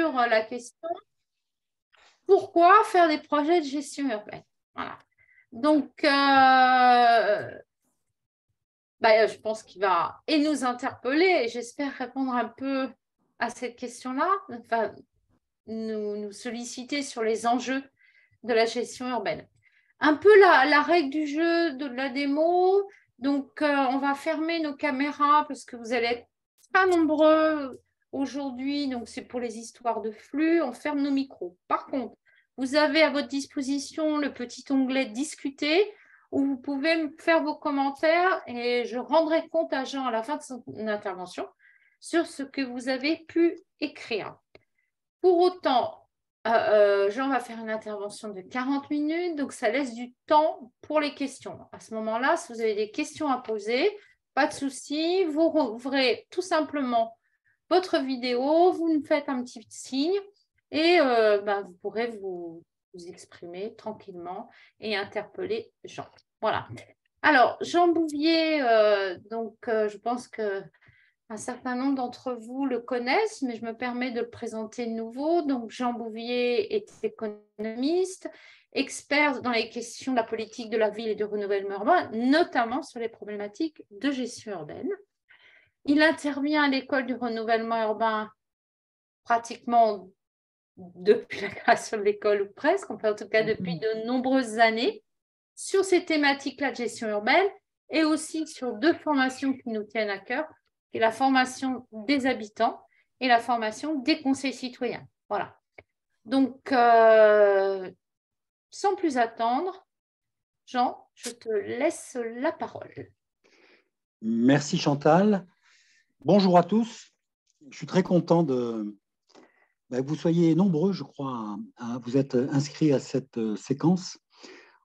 la question pourquoi faire des projets de gestion urbaine? Voilà. Donc, je pense qu'il va nous interpeller et j'espère répondre un peu à cette question-là, enfin, nous solliciter sur les enjeux de la gestion urbaine. Un peu la règle du jeu de la démo. Donc, on va fermer nos caméras parce que vous allez être très nombreux aujourd'hui. Donc, c'est pour les histoires de flux. On ferme nos micros. Par contre, vous avez à votre disposition le petit onglet Discuter où vous pouvez faire vos commentaires et je rendrai compte à Jean à la fin de son intervention sur ce que vous avez pu écrire. Pour autant, Jean va faire une intervention de 40 minutes, donc ça laisse du temps pour les questions. À ce moment-là, si vous avez des questions à poser, pas de souci, vous ouvrez tout simplement votre vidéo, vous nous faites un petit signe et vous pourrez vous exprimer tranquillement et interpeller Jean. Voilà. Alors, Jean Bouvier, je pense que un certain nombre d'entre vous le connaissent, mais je me permets de le présenter de nouveau. Donc, Jean Bouvier est économiste, expert dans les questions de la politique de la ville et du renouvellement urbain, notamment sur les problématiques de gestion urbaine. Il intervient à l'école du renouvellement urbain pratiquement depuis la création de l'école ou presque, enfin en tout cas depuis de nombreuses années, sur ces thématiques-là de gestion urbaine et aussi sur deux formations qui nous tiennent à cœur, qui est la formation des habitants et la formation des conseils citoyens. Voilà. Donc, sans plus attendre, Jean, je te laisse la parole. Merci Chantal. Bonjour à tous. Je suis très content que vous soyez nombreux, je crois, à vous être inscrits à cette séquence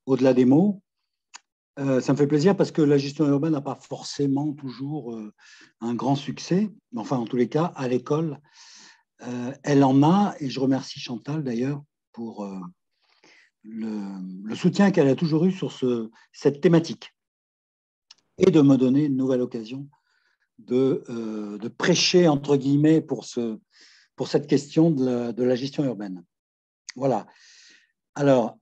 au-delà des mots. Ça me fait plaisir parce que la gestion urbaine n'a pas forcément toujours un grand succès. Enfin, en tous les cas, à l'école, elle en a. Et je remercie Chantal d'ailleurs pour le soutien qu'elle a toujours eu sur cette thématique et de me donner une nouvelle occasion de prêcher, entre guillemets, pour cette question de la gestion urbaine. Voilà. Alors,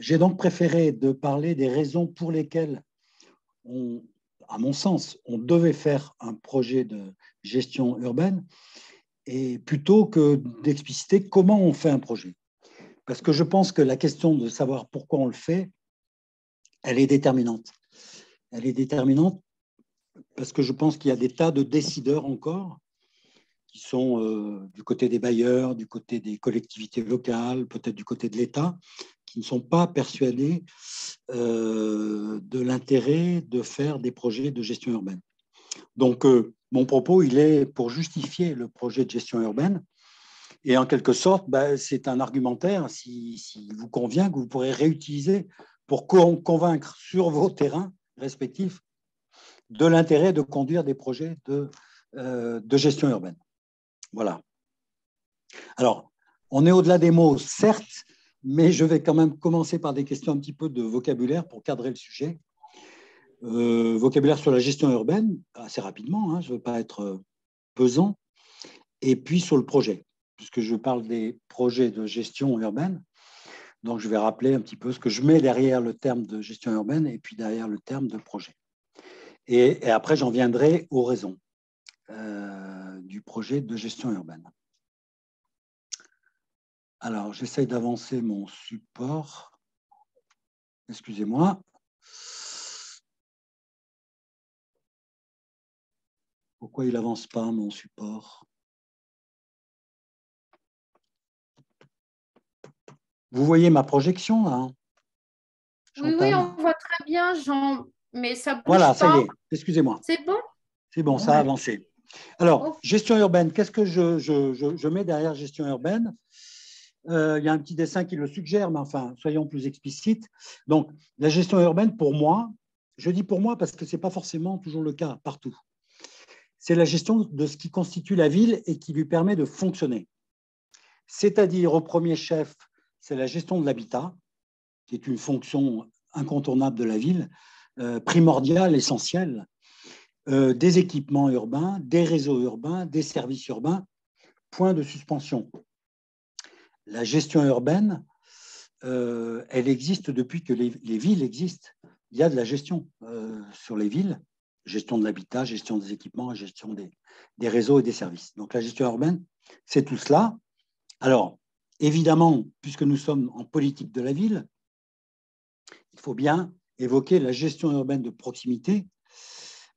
j'ai donc préféré de parler des raisons pour lesquelles, à mon sens, on devait faire un projet de gestion urbaine, et plutôt que d'expliciter comment on fait un projet. Parce que je pense que la question de savoir pourquoi on le fait, elle est déterminante. Elle est déterminante parce que je pense qu'il y a des tas de décideurs encore qui sont du côté des bailleurs, du côté des collectivités locales, peut-être du côté de l'État, qui ne sont pas persuadés de l'intérêt de faire des projets de gestion urbaine. Donc, mon propos, il est pour justifier le projet de gestion urbaine. Et en quelque sorte, c'est un argumentaire, s'il vous convient, que vous pourrez réutiliser pour convaincre sur vos terrains respectifs de l'intérêt de conduire des projets de gestion urbaine. Voilà. Alors, on est au-delà des mots, certes, mais je vais quand même commencer par des questions un petit peu de vocabulaire pour cadrer le sujet. Vocabulaire sur la gestion urbaine, assez rapidement, hein, je ne veux pas être pesant, et puis sur le projet, puisque je parle des projets de gestion urbaine. Donc, je vais rappeler un petit peu ce que je mets derrière le terme de gestion urbaine et puis derrière le terme de projet. Et après, j'en viendrai aux raisons du projet de gestion urbaine. Alors, j'essaye d'avancer mon support. Excusez-moi. Pourquoi il n'avance pas, mon support? Vous voyez ma projection, là, hein, oui, on voit très bien, Jean, mais ça bouge voilà, pas. ça y est, excusez-moi. C'est bon? C'est bon, ça a avancé. Alors, gestion urbaine, qu'est-ce que je mets derrière gestion urbaine? Il y a un petit dessin qui le suggère, mais enfin, soyons plus explicites. Donc, la gestion urbaine, pour moi, je dis pour moi parce que ce n'est pas forcément toujours le cas partout. C'est la gestion de ce qui constitue la ville et qui lui permet de fonctionner. C'est-à-dire, au premier chef, c'est la gestion de l'habitat, qui est une fonction incontournable de la ville, primordiale, essentielle, des équipements urbains, des réseaux urbains, des services urbains, point de suspension. La gestion urbaine, elle existe depuis que les villes existent. Il y a de la gestion sur les villes, gestion de l'habitat, gestion des équipements, gestion des réseaux et des services. Donc la gestion urbaine, c'est tout cela. Alors, évidemment, puisque nous sommes en politique de la ville, il faut bien évoquer la gestion urbaine de proximité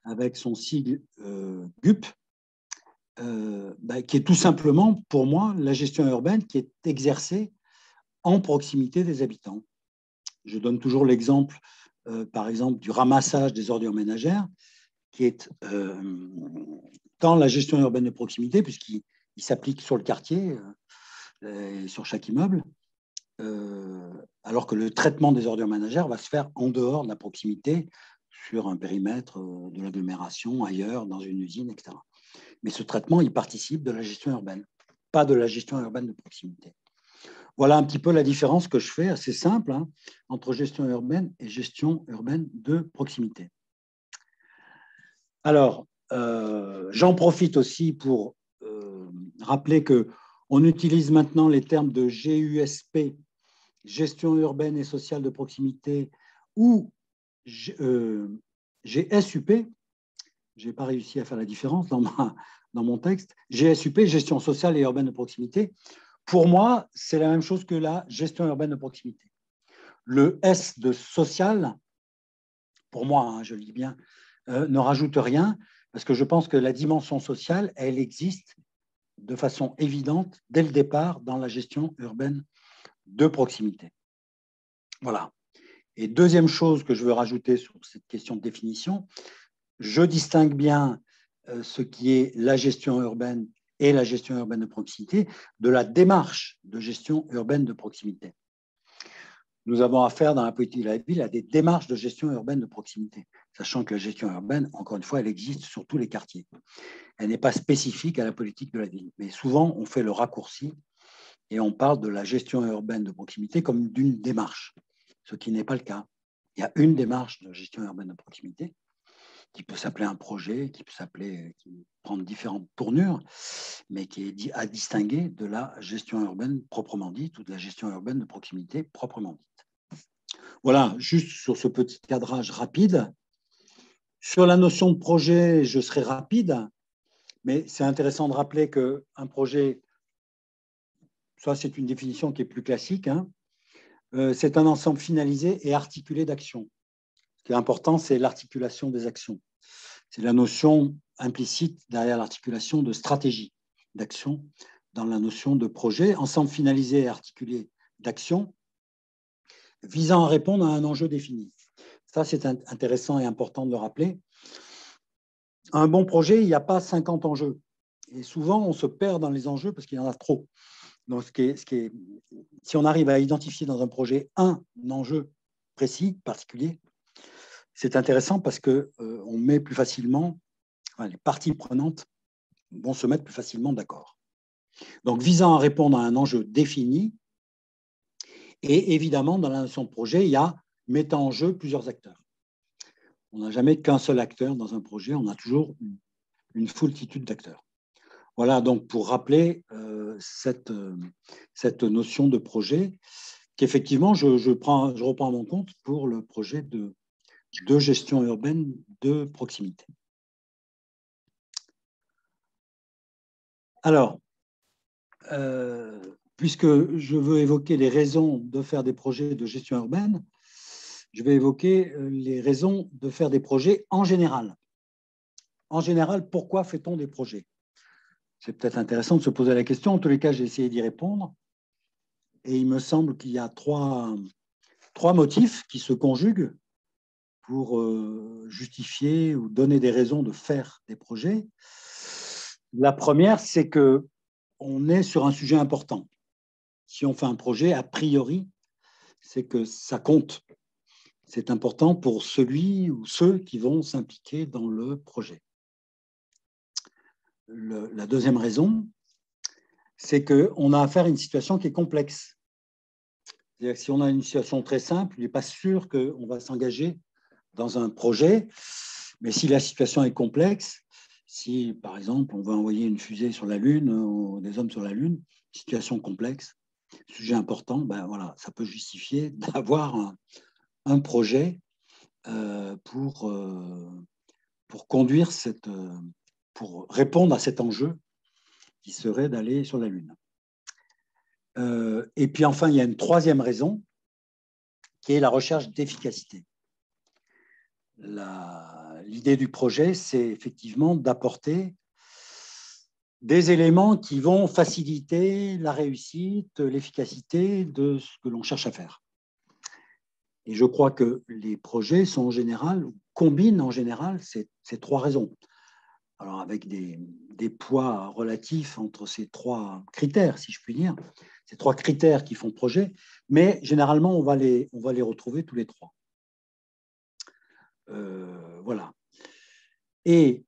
avec son sigle GUP, qui est tout simplement, pour moi, la gestion urbaine qui est exercée en proximité des habitants. Je donne toujours l'exemple, par exemple, du ramassage des ordures ménagères, qui est dans la gestion urbaine de proximité, puisqu'il s'applique sur le quartier, sur chaque immeuble, alors que le traitement des ordures ménagères va se faire en dehors de la proximité, sur un périmètre de l'agglomération, ailleurs, dans une usine, etc. Mais ce traitement, il participe de la gestion urbaine, pas de la gestion urbaine de proximité. Voilà un petit peu la différence que je fais, assez simple, hein, entre gestion urbaine et gestion urbaine de proximité. Alors, j'en profite aussi pour rappeler qu'on utilise maintenant les termes de GUSP, gestion urbaine et sociale de proximité, ou GSUP. Je n'ai pas réussi à faire la différence dans mon texte. GSUP, gestion sociale et urbaine de proximité. Pour moi, c'est la même chose que la gestion urbaine de proximité. Le S de social, pour moi, hein, je le dis bien, ne rajoute rien, parce que je pense que la dimension sociale, elle existe de façon évidente dès le départ dans la gestion urbaine de proximité. Voilà. Et deuxième chose que je veux rajouter sur cette question de définition, je distingue bien ce qui est la gestion urbaine et la gestion urbaine de proximité de la démarche de gestion urbaine de proximité. Nous avons affaire dans la politique de la ville à des démarches de gestion urbaine de proximité, sachant que la gestion urbaine, encore une fois, elle existe sur tous les quartiers. Elle n'est pas spécifique à la politique de la ville, mais souvent on fait le raccourci et on parle de la gestion urbaine de proximité comme d'une démarche, ce qui n'est pas le cas. Il y a une démarche de gestion urbaine de proximité qui peut s'appeler un projet, qui prendre différentes tournures, mais qui est à distinguer de la gestion urbaine proprement dite ou de la gestion urbaine de proximité proprement dite. Voilà, juste sur ce petit cadrage rapide. Sur la notion de projet, je serai rapide, mais c'est intéressant de rappeler qu'un projet, ça c'est une définition qui est plus classique, hein, c'est un ensemble finalisé et articulé d'actions. Ce qui est important, c'est l'articulation des actions. C'est la notion implicite derrière l'articulation de stratégie d'action dans la notion de projet, ensemble finalisé et articulé d'actions visant à répondre à un enjeu défini. Ça, c'est intéressant et important de le rappeler. Un bon projet, il n'y a pas 50 enjeux. Et souvent, on se perd dans les enjeux parce qu'il y en a trop. Donc, si on arrive à identifier dans un projet un enjeu précis, particulier, c'est intéressant parce qu'on met plus facilement, les parties prenantes vont se mettre plus facilement d'accord. Donc, visant à répondre à un enjeu défini, et évidemment, dans la notion de projet, il y a mettant en jeu plusieurs acteurs. On n'a jamais qu'un seul acteur dans un projet, on a toujours une foultitude d'acteurs. Voilà, donc pour rappeler cette notion de projet, qu'effectivement, je reprends à mon compte pour le projet de gestion urbaine de proximité. Alors, puisque je veux évoquer les raisons de faire des projets de gestion urbaine, je vais évoquer les raisons de faire des projets en général. En général, pourquoi fait-on des projets? C'est peut-être intéressant de se poser la question. En tous les cas, j'ai essayé d'y répondre. Et il me semble qu'il y a trois motifs qui se conjuguent pour justifier ou donner des raisons de faire des projets. La première, c'est qu'on est sur un sujet important. Si on fait un projet, a priori, c'est que ça compte. C'est important pour celui ou ceux qui vont s'impliquer dans le projet. La deuxième raison, c'est qu'on a affaire à une situation qui est complexe. C'est-à-dire que si on a une situation très simple, il n'est pas sûr qu'on va s'engager dans un projet, mais si la situation est complexe, Si, par exemple, on veut envoyer une fusée sur la Lune, ou des hommes sur la Lune, situation complexe, sujet important, ben voilà, ça peut justifier d'avoir un projet pour conduire pour répondre à cet enjeu qui serait d'aller sur la Lune. Et puis enfin, il y a une troisième raison qui est la recherche d'efficacité. L'idée du projet, c'est effectivement d'apporter des éléments qui vont faciliter la réussite, l'efficacité de ce que l'on cherche à faire. Et je crois que les projets sont en général, combinent en général ces trois raisons. Alors avec des poids relatifs entre ces trois critères, si je puis dire, ces trois critères qui font projet, mais généralement, on va les retrouver tous les trois. Voilà. Et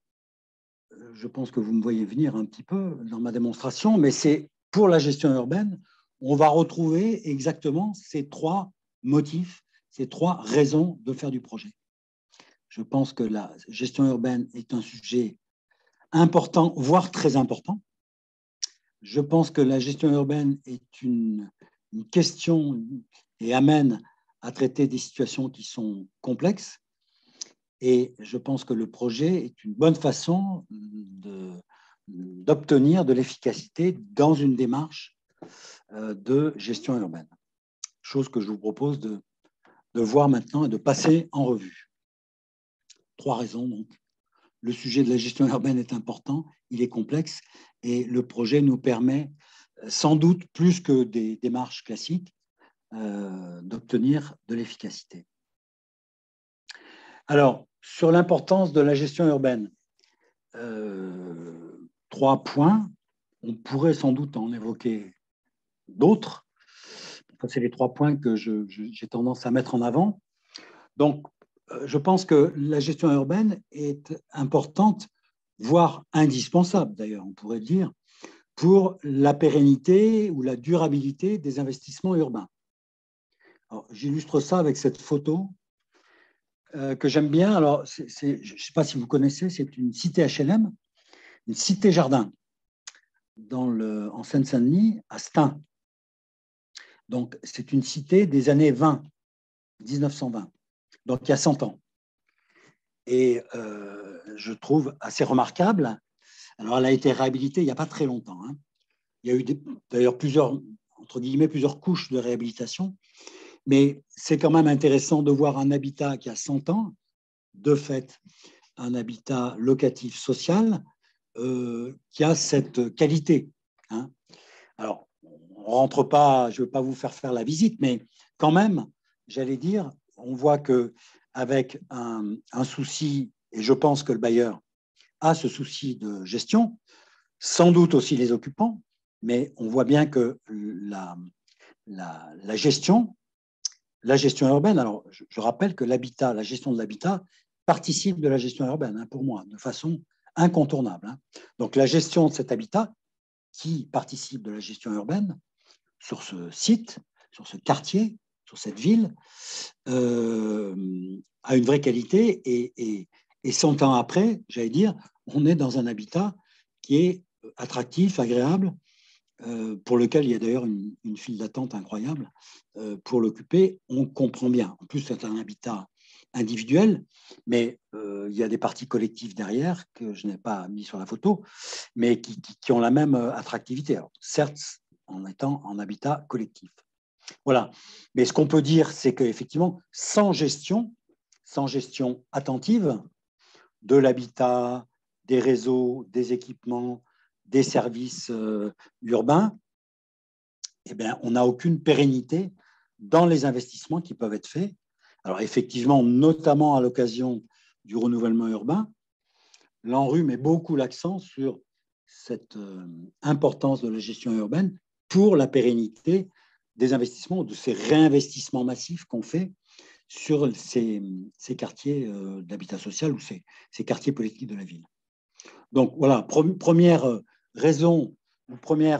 je pense que vous me voyez venir un petit peu dans ma démonstration, mais c'est pour la gestion urbaine, on va retrouver exactement ces trois motifs, ces trois raisons de faire du projet. Je pense que la gestion urbaine est un sujet important, voire très important. Je pense que la gestion urbaine est une question et amène à traiter des situations qui sont complexes. Et je pense que le projet est une bonne façon d'obtenir de l'efficacité dans une démarche de gestion urbaine. Chose que je vous propose de voir maintenant et de passer en revue. Trois raisons, donc. Le sujet de la gestion urbaine est important, il est complexe et le projet nous permet, sans doute plus que des démarches classiques, d'obtenir de l'efficacité. Alors, sur l'importance de la gestion urbaine, 3 points. On pourrait sans doute en évoquer d'autres. C'est les 3 points que j'ai tendance à mettre en avant. Donc, je pense que la gestion urbaine est importante, voire indispensable d'ailleurs, on pourrait dire, pour la pérennité ou la durabilité des investissements urbains. J'illustre ça avec cette photo que j'aime bien. Alors, je ne sais pas si vous connaissez, c'est une cité HLM, une cité-jardin en Seine-Saint-Denis, à Stein. Donc, c'est une cité des années 1920, donc il y a 100 ans. Et je trouve assez remarquable. Alors, elle a été réhabilitée il n'y a pas très longtemps. Hein. Il y a eu d'ailleurs plusieurs couches de réhabilitation, mais c'est quand même intéressant de voir un habitat qui a 100 ans, de fait, un habitat locatif social qui a cette qualité. Hein. Alors, on rentre pas, je ne veux pas vous faire la visite, mais quand même, j'allais dire, on voit qu'avec un souci, et je pense que le bailleur a ce souci de gestion, sans doute aussi les occupants, mais on voit bien que la gestion urbaine, alors je rappelle que l'habitat, la gestion de l'habitat participe de la gestion urbaine, hein, pour moi, de façon incontournable. Hein. Donc la gestion de cet habitat qui participe de la gestion urbaine sur ce site, sur ce quartier, sur cette ville, a une vraie qualité et 100 ans après, j'allais dire, on est dans un habitat qui est attractif, agréable, pour lequel il y a d'ailleurs une file d'attente incroyable pour l'occuper. On comprend bien. En plus, c'est un habitat individuel, mais il y a des parties collectives derrière que je n'ai pas mis sur la photo, mais qui ont la même attractivité. Alors, certes, en étant en habitat collectif. Voilà. Mais ce qu'on peut dire, c'est qu'effectivement, sans gestion attentive de l'habitat, des réseaux, des équipements, des services urbains, eh bien, on n'a aucune pérennité dans les investissements qui peuvent être faits. Alors effectivement, notamment à l'occasion du renouvellement urbain, l'ANRU met beaucoup l'accent sur cette importance de la gestion urbaine pour la pérennité des investissements, de ces réinvestissements massifs qu'on fait sur ces quartiers d'habitat social ou ces quartiers politiques de la ville. Donc voilà, première raison, premier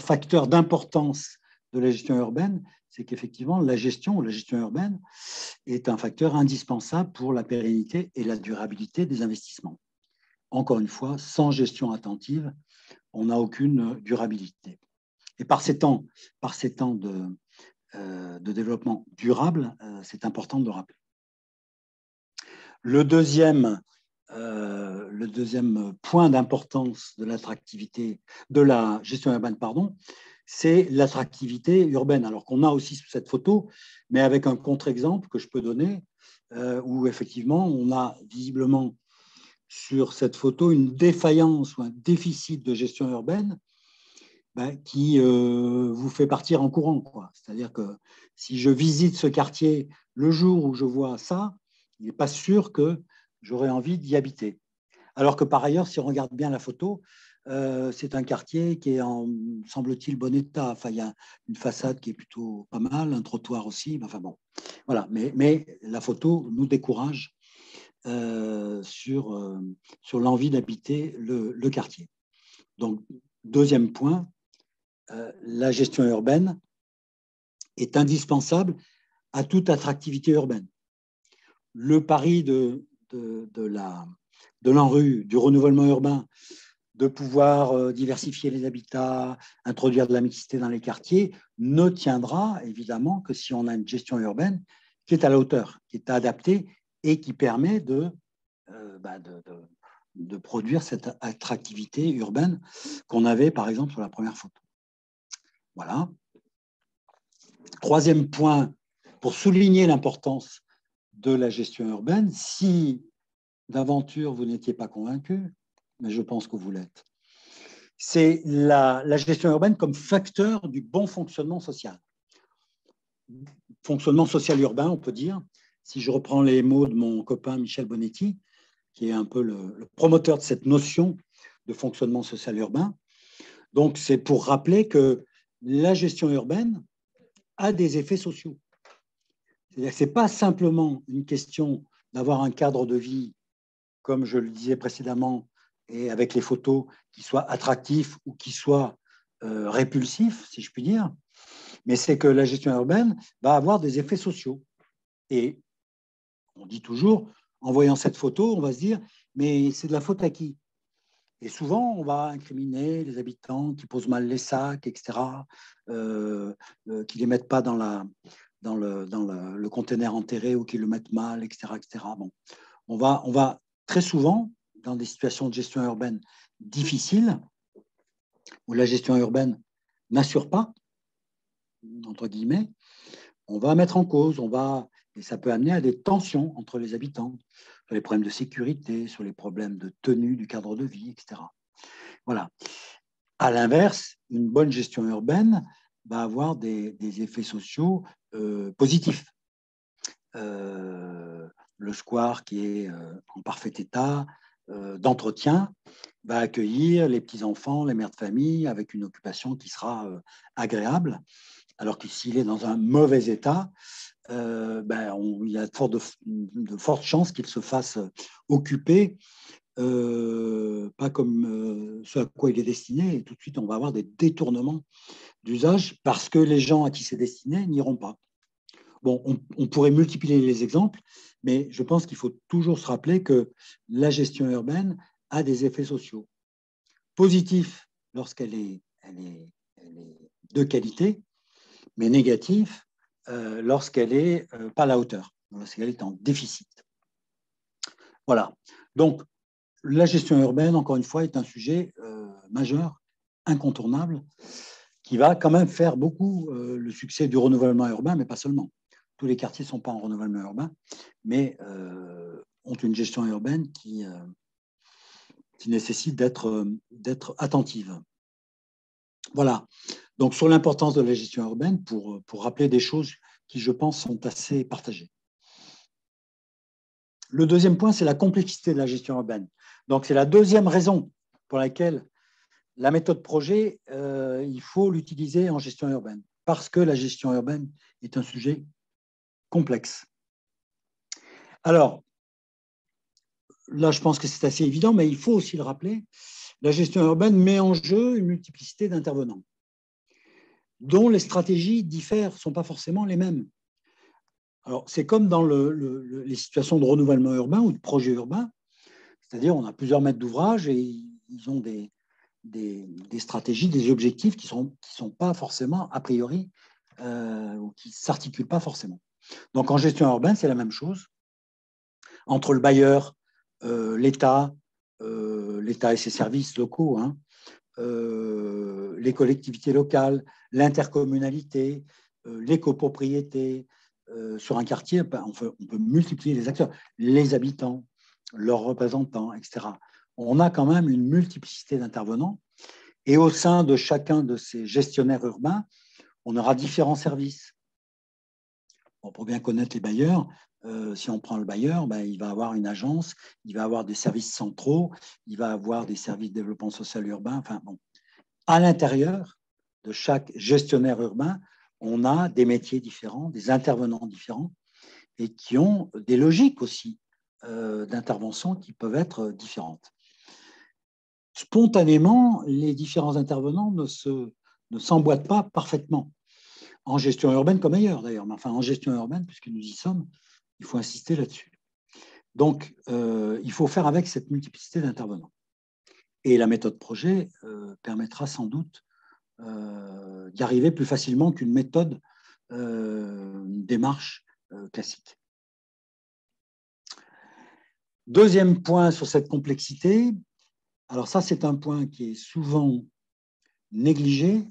facteur d'importance de la gestion urbaine, c'est qu'effectivement la gestion urbaine est un facteur indispensable pour la pérennité et la durabilité des investissements. encore une fois, sans gestion attentive, on n'a aucune durabilité. Et par ces temps de développement durable, c'est important de le rappeler. Le deuxième point d'importance de l'attractivité, de la gestion urbaine, c'est l'attractivité urbaine. Alors qu'on a aussi sous cette photo, mais avec un contre-exemple que je peux donner, où effectivement, on a visiblement sur cette photo une défaillance ou un déficit de gestion urbaine qui vous fait partir en courant, quoi. C'est-à-dire que si je visite ce quartier le jour où je vois ça, il n'est pas sûr que j'aurais envie d'y habiter. Alors que par ailleurs, si on regarde bien la photo, c'est un quartier qui est en, semble-t-il, bon état. Enfin, il y a une façade qui est plutôt pas mal, un trottoir aussi. Enfin bon, voilà. Mais la photo nous décourage sur l'envie d'habiter le quartier. Donc, deuxième point, la gestion urbaine est indispensable à toute attractivité urbaine. Le pari de l'ANRU, du renouvellement urbain, de pouvoir diversifier les habitats, introduire de la mixité dans les quartiers, ne tiendra évidemment que si on a une gestion urbaine qui est à la hauteur, qui est adaptée et qui permet de produire cette attractivité urbaine qu'on avait par exemple sur la première photo. Voilà. Troisième point, pour souligner l'importance de la gestion urbaine, si d'aventure vous n'étiez pas convaincu, mais je pense que vous l'êtes, c'est la gestion urbaine comme facteur du bon fonctionnement social. Fonctionnement social urbain, on peut dire, si je reprends les mots de mon copain Michel Bonetti, qui est un peu le promoteur de cette notion de fonctionnement social urbain. Donc, c'est pour rappeler que la gestion urbaine a des effets sociaux. C'est-à-dire que ce n'est pas simplement une question d'avoir un cadre de vie, comme je le disais précédemment, et avec les photos, qui soit attractif ou qui soit répulsif, si je puis dire, mais c'est que la gestion urbaine va avoir des effets sociaux. Et on dit toujours, en voyant cette photo, on va se dire, mais c'est de la faute à qui? Et souvent, on va incriminer les habitants qui posent mal les sacs, etc., qui ne les mettent pas dans le conteneur enterré ou qui le mettent mal, etc., etc. Bon. On va très souvent, dans des situations de gestion urbaine difficiles, où la gestion urbaine n'assure pas, entre guillemets, on va mettre en cause, et ça peut amener à des tensions entre les habitants, sur les problèmes de sécurité, sur les problèmes de tenue du cadre de vie, etc. Voilà. À l'inverse, une bonne gestion urbaine va avoir des effets sociaux positifs. Le square qui est en parfait état d'entretien va accueillir les petits-enfants, les mères de famille avec une occupation qui sera agréable, alors que s'il est dans un mauvais état, il y a de fortes chances qu'il se fasse occuper, pas comme ce à quoi il est destiné, et tout de suite on va avoir des détournements d'usage parce que les gens à qui c'est destiné n'iront pas. Bon, on pourrait multiplier les exemples, mais je pense qu'il faut toujours se rappeler que la gestion urbaine a des effets sociaux positifs lorsqu'elle est de qualité, mais négatifs lorsqu'elle n'est pas à la hauteur, lorsqu'elle est en déficit. Voilà. Donc, la gestion urbaine, encore une fois, est un sujet majeur, incontournable, qui va quand même faire beaucoup le succès du renouvellement urbain, mais pas seulement. Tous les quartiers ne sont pas en renouvellement urbain, mais ont une gestion urbaine qui nécessite d'être attentive. Voilà. Donc, sur l'importance de la gestion urbaine, pour rappeler des choses qui, je pense, sont assez partagées. Le deuxième point, c'est la complexité de la gestion urbaine. Donc, c'est la deuxième raison pour laquelle la méthode projet, il faut l'utiliser en gestion urbaine, parce que la gestion urbaine est un sujet complexe. Alors, là, je pense que c'est assez évident, mais il faut aussi le rappeler, la gestion urbaine met en jeu une multiplicité d'intervenants, dont les stratégies diffèrent, ne sont pas forcément les mêmes. Alors, c'est comme dans les situations de renouvellement urbain ou de projet urbain, C'est-à-dire, on a plusieurs maîtres d'ouvrage et ils ont des stratégies, des objectifs qui ne sont pas forcément a priori ou qui ne s'articulent pas forcément. Donc, en gestion urbaine, c'est la même chose. Entre le bailleur, l'État et ses services locaux, hein, les collectivités locales, l'intercommunalité, les copropriétés. Sur un quartier, on peut multiplier les acteurs, les habitants, leurs représentants, etc. On a quand même une multiplicité d'intervenants. Et au sein de chacun de ces gestionnaires urbains, on aura différents services. Bon, pour bien connaître les bailleurs, si on prend le bailleur, il va avoir une agence, il va avoir des services centraux, il va avoir des services de développement social urbain. Enfin, bon. À l'intérieur de chaque gestionnaire urbain, on a des métiers différents, des intervenants différents et qui ont des logiques aussi d'intervention qui peuvent être différentes. Spontanément, les différents intervenants ne s'emboîtent pas parfaitement, en gestion urbaine comme ailleurs d'ailleurs, mais enfin en gestion urbaine, puisque nous y sommes, il faut insister là-dessus. Donc, il faut faire avec cette multiplicité d'intervenants. Et la méthode projet permettra sans doute d'y arriver plus facilement qu'une méthode, une démarche classique. Deuxième point sur cette complexité, alors ça c'est un point qui est souvent négligé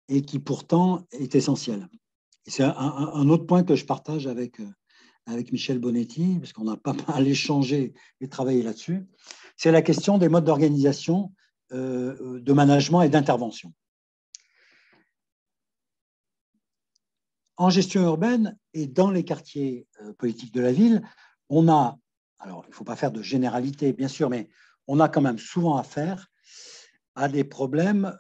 et qui pourtant est essentiel. Et c'est un autre point que je partage avec Michel Bonetti, parce qu'on a pas mal échangé et travaillé là-dessus, c'est la question des modes d'organisation, de management et d'intervention. En gestion urbaine et dans les quartiers politiques de la ville, on a, alors il ne faut pas faire de généralité bien sûr, mais on a quand même souvent affaire à des problèmes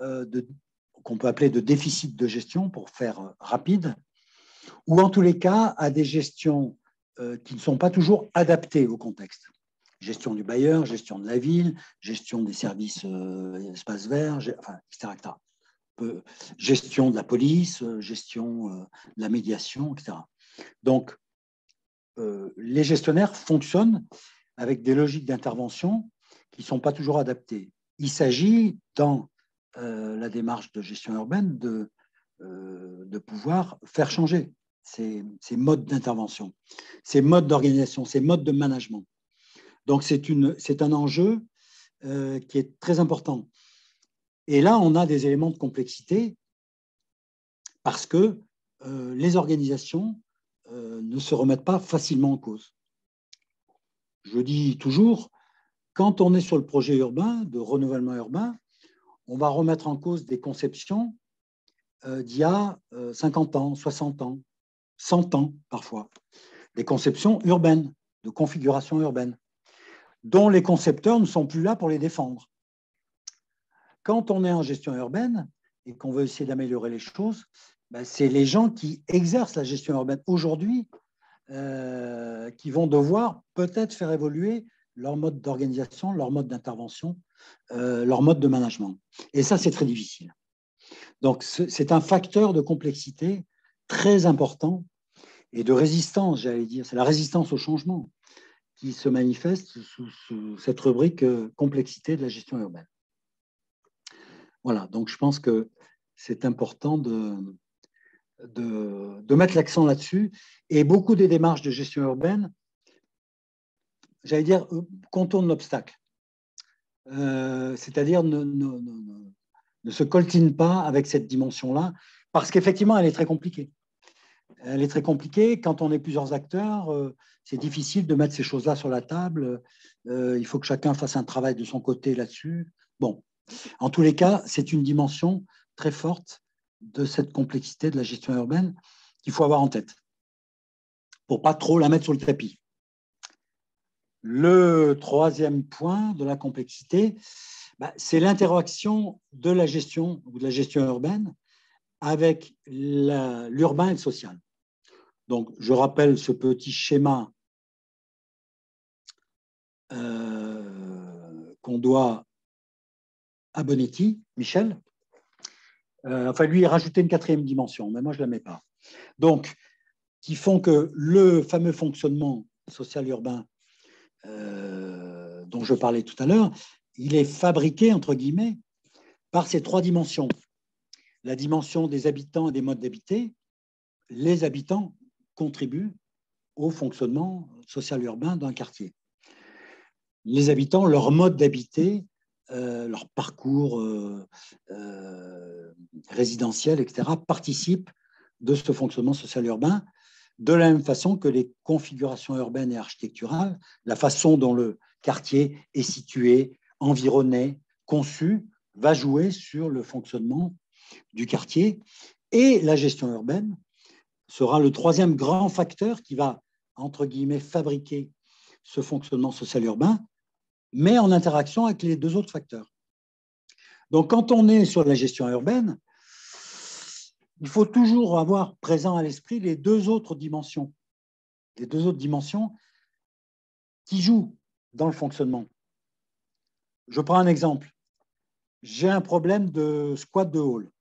qu'on peut appeler de déficit de gestion pour faire rapide, ou en tous les cas à des gestions qui ne sont pas toujours adaptées au contexte. Gestion du bailleur, gestion de la ville, gestion des services espaces verts, enfin, etc. Gestion de la police, gestion de la médiation, etc. Donc, les gestionnaires fonctionnent avec des logiques d'intervention qui ne sont pas toujours adaptées. Il s'agit, dans la démarche de gestion urbaine, de pouvoir faire changer ces modes d'intervention, ces modes d'organisation, ces modes de management. Donc, c'est un enjeu qui est très important. Et là, on a des éléments de complexité parce que les organisations ne se remettent pas facilement en cause. Je dis toujours, quand on est sur le projet urbain, de renouvellement urbain, on va remettre en cause des conceptions d'il y a 50 ans, 60 ans, 100 ans parfois, des conceptions urbaines, de configuration urbaine, dont les concepteurs ne sont plus là pour les défendre. Quand on est en gestion urbaine et qu'on veut essayer d'améliorer les choses, c'est les gens qui exercent la gestion urbaine aujourd'hui qui vont devoir peut-être faire évoluer leur mode d'organisation, leur mode d'intervention, leur mode de management. Et ça, c'est très difficile. Donc, c'est un facteur de complexité très important et de résistance, j'allais dire. C'est la résistance au changement qui se manifeste sous cette rubrique complexité de la gestion urbaine. Voilà, donc je pense que c'est important de mettre l'accent là-dessus. Et beaucoup des démarches de gestion urbaine, j'allais dire, contournent l'obstacle. C'est-à-dire ne se coltinent pas avec cette dimension-là, parce qu'effectivement, elle est très compliquée. Elle est très compliquée. Quand on est plusieurs acteurs, c'est difficile de mettre ces choses-là sur la table. Il faut que chacun fasse un travail de son côté là-dessus. Bon, en tous les cas, c'est une dimension très forte de cette complexité de la gestion urbaine qu'il faut avoir en tête pour ne pas trop la mettre sur le tapis. Le troisième point de la complexité, c'est l'interaction de la gestion ou de la gestion urbaine avec l'urbain et le social. Donc, je rappelle ce petit schéma qu'on doit à Bonetti, Michel. Enfin, lui, il a rajouté une quatrième dimension, mais moi, je ne la mets pas. Donc, qui font que le fameux fonctionnement social urbain dont je parlais tout à l'heure, il est fabriqué, entre guillemets, par ces trois dimensions. La dimension des habitants et des modes d'habiter. Les habitants contribuent au fonctionnement social urbain d'un quartier. Les habitants, leur mode d'habiter, leur parcours résidentiel, etc., participent de ce fonctionnement social urbain, de la même façon que les configurations urbaines et architecturales, la façon dont le quartier est situé, environné, conçu, va jouer sur le fonctionnement du quartier. Et la gestion urbaine sera le troisième grand facteur qui va, entre guillemets, fabriquer ce fonctionnement social urbain, mais en interaction avec les deux autres facteurs. Donc, quand on est sur la gestion urbaine, il faut toujours avoir présent à l'esprit les deux autres dimensions qui jouent dans le fonctionnement. Je prends un exemple. J'ai un problème de squat de hall.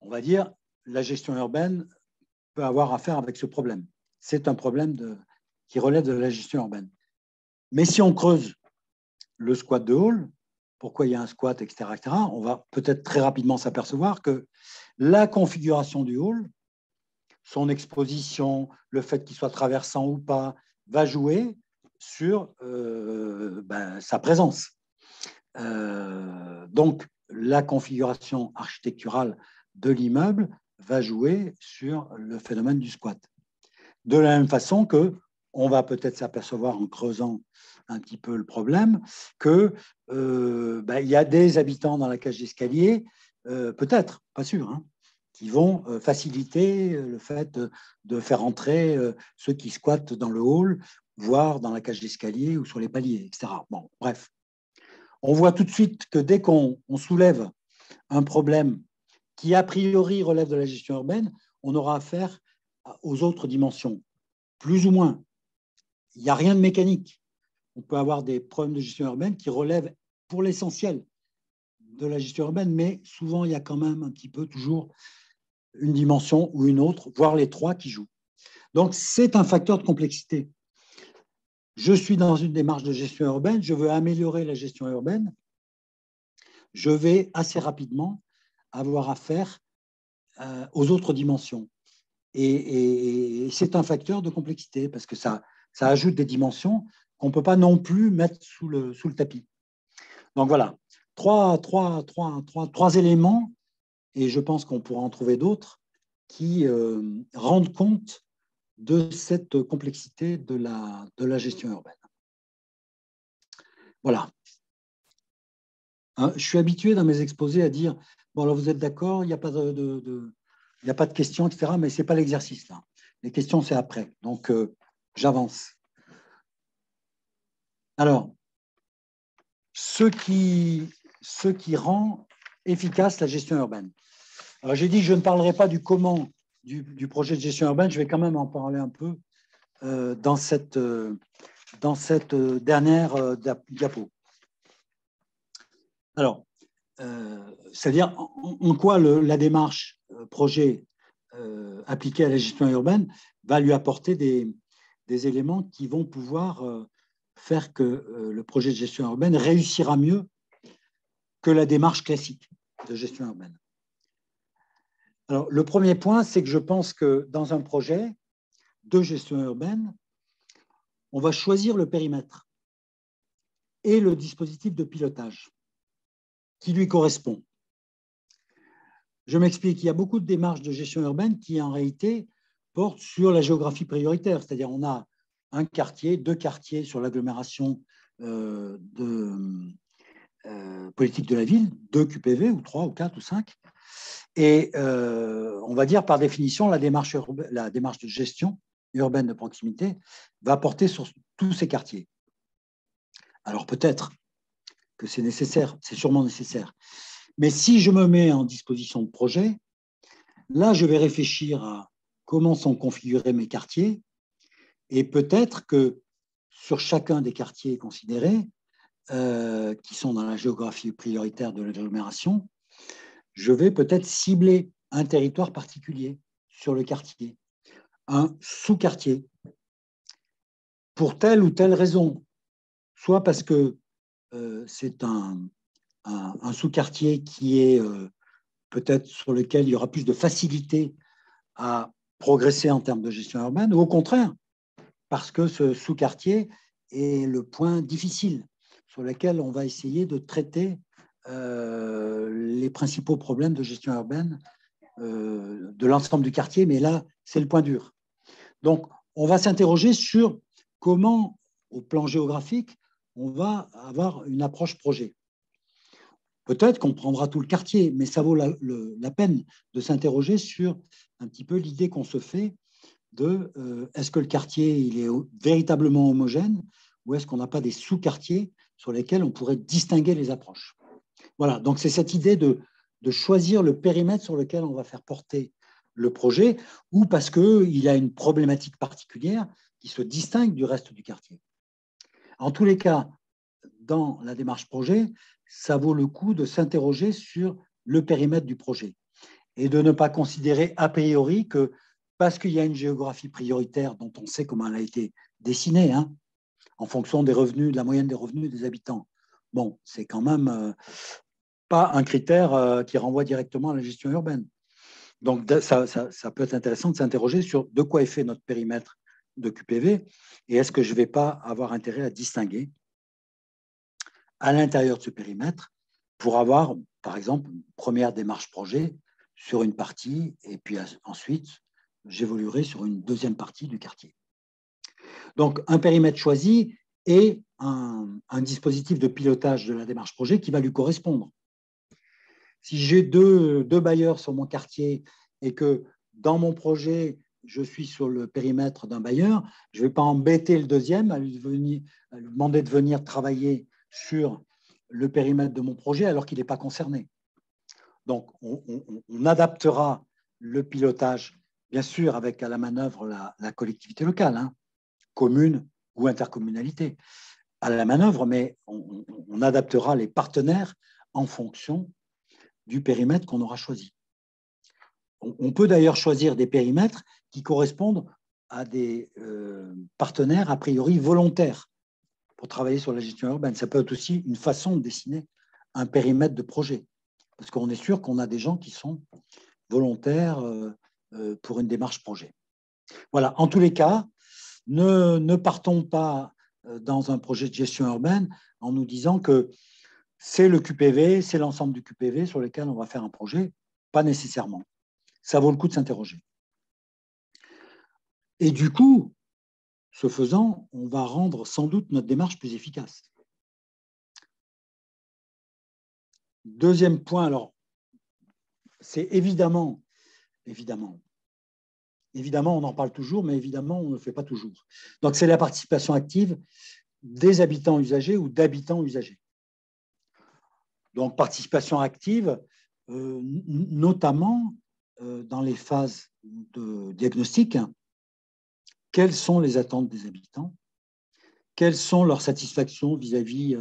On va dire, la gestion urbaine peut avoir affaire avec ce problème. C'est un problème qui relève de la gestion urbaine. Mais si on creuse le squat de hall, pourquoi il y a un squat, etc., on va peut-être très rapidement s'apercevoir que la configuration du hall, son exposition, le fait qu'il soit traversant ou pas, va jouer sur sa présence. Donc, la configuration architecturale de l'immeuble va jouer sur le phénomène du squat. De la même façon que on va peut-être s'apercevoir en creusant un petit peu le problème que il y a des habitants dans la cage d'escalier, peut-être, pas sûr, hein, qui vont faciliter le fait de faire entrer ceux qui squattent dans le hall, voire dans la cage d'escalier ou sur les paliers, etc. Bon, bref. On voit tout de suite que dès qu'on soulève un problème qui, a priori, relève de la gestion urbaine, on aura affaire aux autres dimensions, plus ou moins. Il n'y a rien de mécanique. On peut avoir des problèmes de gestion urbaine qui relèvent pour l'essentiel de la gestion urbaine, mais souvent, il y a quand même un petit peu toujours une dimension ou une autre, voire les trois qui jouent. Donc, c'est un facteur de complexité. Je suis dans une démarche de gestion urbaine, je veux améliorer la gestion urbaine, je vais assez rapidement avoir affaire aux autres dimensions. Et c'est un facteur de complexité parce que ça ajoute des dimensions qu'on ne peut pas non plus mettre sous le tapis. Donc voilà, trois éléments, et je pense qu'on pourra en trouver d'autres, qui rendent compte de cette complexité de la gestion urbaine. Voilà. Je suis habitué dans mes exposés à dire, bon, alors vous êtes d'accord, il n'y a pas il n'y a pas de questions, etc. Mais ce n'est pas l'exercice là. Les questions, c'est après. Donc, j'avance. Alors, ce qui rend efficace la gestion urbaine. Alors, j'ai dit que je ne parlerai pas du comment du projet de gestion urbaine. Je vais quand même en parler un peu dans cette dernière diapo. Alors, c'est-à-dire en quoi la démarche projet appliquée à la gestion urbaine va lui apporter des éléments qui vont pouvoir faire que le projet de gestion urbaine réussira mieux que la démarche classique de gestion urbaine. Alors, le premier point, c'est que je pense que dans un projet de gestion urbaine, on va choisir le périmètre et le dispositif de pilotage qui lui correspond. Je m'explique, il y a beaucoup de démarches de gestion urbaine qui, en réalité, portent sur la géographie prioritaire, c'est-à-dire on a un quartier, deux quartiers sur l'agglomération politique de la ville, 2 QPV, ou 3, ou 4, ou 5, et on va dire par définition, la démarche de gestion urbaine de proximité va porter sur tous ces quartiers. Alors peut-être que c'est nécessaire, c'est sûrement nécessaire, mais si je me mets en disposition de projet, là, je vais réfléchir à comment sont configurés mes quartiers et peut-être que sur chacun des quartiers considérés, qui sont dans la géographie prioritaire de l'agglomération, je vais peut-être cibler un territoire particulier sur le quartier, un sous-quartier. pour telle ou telle raison, soit parce que c'est un sous-quartier qui est peut-être sur lequel il y aura plus de facilité à progresser en termes de gestion urbaine, ou au contraire, parce que ce sous-quartier est le point difficile sur lequel on va essayer de traiter les principaux problèmes de gestion urbaine de l'ensemble du quartier, mais là, c'est le point dur. Donc, on va s'interroger sur comment, au plan géographique, on va avoir une approche projet. Peut-être qu'on prendra tout le quartier, mais ça vaut la peine de s'interroger sur un petit peu l'idée qu'on se fait de est-ce que le quartier il est véritablement homogène ou est-ce qu'on n'a pas des sous-quartiers sur lesquels on pourrait distinguer les approches. Voilà, donc c'est cette idée de choisir le périmètre sur lequel on va faire porter le projet ou parce qu'il a une problématique particulière qui se distingue du reste du quartier. En tous les cas, dans la démarche projet, ça vaut le coup de s'interroger sur le périmètre du projet et de ne pas considérer a priori que parce qu'il y a une géographie prioritaire dont on sait comment elle a été dessinée, hein, en fonction des revenus, de la moyenne des revenus des habitants. Bon, c'est quand même pas un critère qui renvoie directement à la gestion urbaine. Donc, ça peut être intéressant de s'interroger sur de quoi est fait notre périmètre de QPV et est-ce que je ne vais pas avoir intérêt à distinguer à l'intérieur de ce périmètre pour avoir, par exemple, une première démarche projet sur une partie et puis ensuite, j'évoluerai sur une deuxième partie du quartier. Donc, un périmètre choisi et un dispositif de pilotage de la démarche projet qui va lui correspondre. Si j'ai deux bailleurs sur mon quartier et que dans mon projet, je suis sur le périmètre d'un bailleur, je ne vais pas embêter le deuxième à lui demander de venir travailler sur le périmètre de mon projet alors qu'il n'est pas concerné. Donc, on adaptera le pilotage, bien sûr, avec à la manœuvre la collectivité locale, hein, commune ou intercommunalité, à la manœuvre, mais on adaptera les partenaires en fonction du périmètre qu'on aura choisi. On peut d'ailleurs choisir des périmètres qui correspondent à des partenaires a priori volontaires pour travailler sur la gestion urbaine. Ça peut être aussi une façon de dessiner un périmètre de projet, parce qu'on est sûr qu'on a des gens qui sont volontaires pour une démarche projet. Voilà, en tous les cas, ne partons pas dans un projet de gestion urbaine en nous disant que c'est le QPV, c'est l'ensemble du QPV sur lequel on va faire un projet, pas nécessairement. Ça vaut le coup de s'interroger. Et du coup, ce faisant, on va rendre sans doute notre démarche plus efficace. Deuxième point, alors, c'est évidemment, on en parle toujours, mais évidemment, on ne le fait pas toujours. Donc, c'est la participation active des habitants usagers ou d'habitants usagers. Donc, participation active, notamment dans les phases de diagnostic. Quelles sont les attentes des habitants? Quelles sont leurs satisfactions vis-à-vis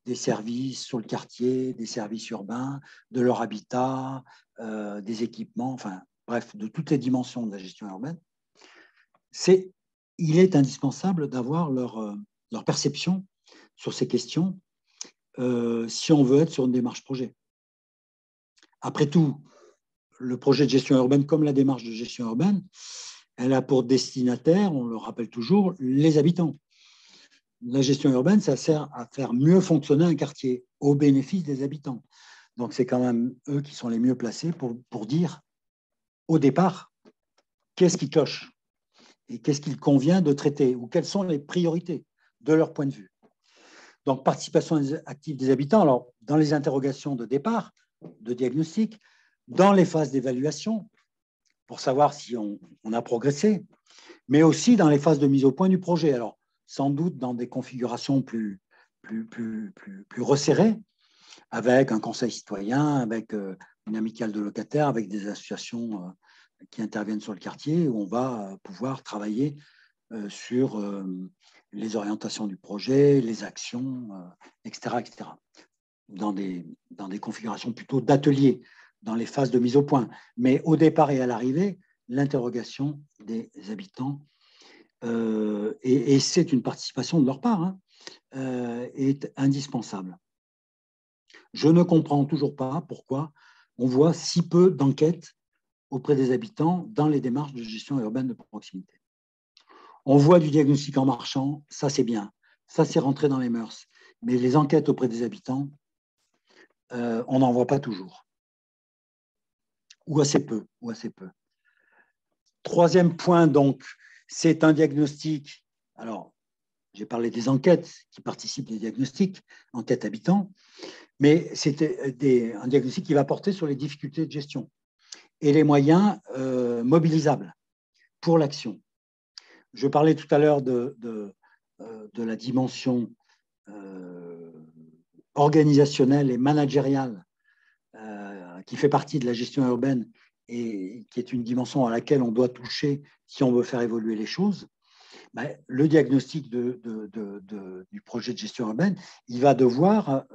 des services sur le quartier, des services urbains, de leur habitat, des équipements, enfin, bref, de toutes les dimensions de la gestion urbaine? Il est indispensable d'avoir leur perception sur ces questions si on veut être sur une démarche projet. Après tout, le projet de gestion urbaine, comme la démarche de gestion urbaine, elle a pour destinataire, on le rappelle toujours, les habitants. La gestion urbaine, ça sert à faire mieux fonctionner un quartier au bénéfice des habitants. Donc, c'est quand même eux qui sont les mieux placés pour dire, au départ, qu'est-ce qui cloche et qu'est-ce qu'il convient de traiter ou quelles sont les priorités de leur point de vue. Donc, participation active des habitants, alors, dans les interrogations de départ, de diagnostic, dans les phases d'évaluation, pour savoir si on a progressé, mais aussi dans les phases de mise au point du projet. Alors, sans doute dans des configurations plus resserrées, avec un conseil citoyen, avec une amicale de locataires, avec des associations qui interviennent sur le quartier, où on va pouvoir travailler sur les orientations du projet, les actions, etc., etc. Dans des configurations plutôt d'atelier, dans les phases de mise au point. Mais au départ et à l'arrivée, l'interrogation des habitants et c'est une participation de leur part, hein, est indispensable. Je ne comprends toujours pas pourquoi on voit si peu d'enquêtes auprès des habitants dans les démarches de gestion urbaine de proximité. On voit du diagnostic en marchant, ça c'est bien, ça c'est rentré dans les mœurs, mais les enquêtes auprès des habitants, on n'en voit pas toujours, ou assez peu, ou assez peu. Troisième point, donc, c'est un diagnostic. Alors, j'ai parlé des enquêtes qui participent des diagnostics, enquêtes habitants, mais c'est un diagnostic qui va porter sur les difficultés de gestion et les moyens mobilisables pour l'action. Je parlais tout à l'heure de la dimension organisationnelle et managériale qui fait partie de la gestion urbaine et qui est une dimension à laquelle on doit toucher si on veut faire évoluer les choses. Le diagnostic du projet de gestion urbaine, il va devoir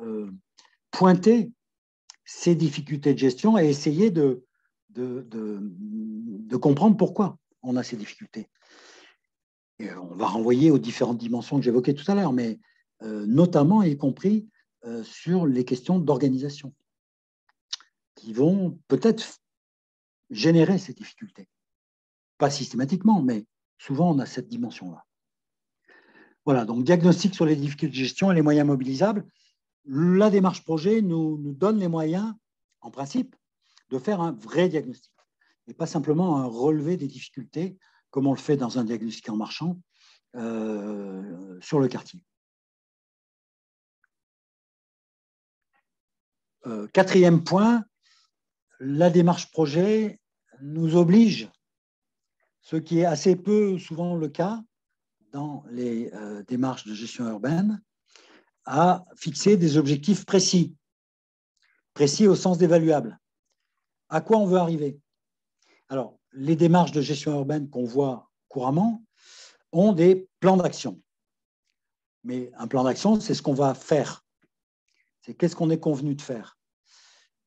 pointer ces difficultés de gestion et essayer de comprendre pourquoi on a ces difficultés. Et on va renvoyer aux différentes dimensions que j'évoquais tout à l'heure, mais notamment, y compris sur les questions d'organisation, qui vont peut-être générer ces difficultés. Pas systématiquement, mais souvent, on a cette dimension-là. Voilà, donc diagnostic sur les difficultés de gestion et les moyens mobilisables. La démarche projet nous donne les moyens, en principe, de faire un vrai diagnostic et pas simplement un relevé des difficultés, comme on le fait dans un diagnostic en marchant sur le quartier. Quatrième point, la démarche projet nous oblige, ce qui est assez peu souvent le cas dans les démarches de gestion urbaine, à fixer des objectifs précis, précis au sens d'évaluable. À quoi on veut arriver? Alors, les démarches de gestion urbaine qu'on voit couramment ont des plans d'action. Mais un plan d'action, c'est ce qu'on va faire. C'est qu'est-ce qu'on est convenu de faire.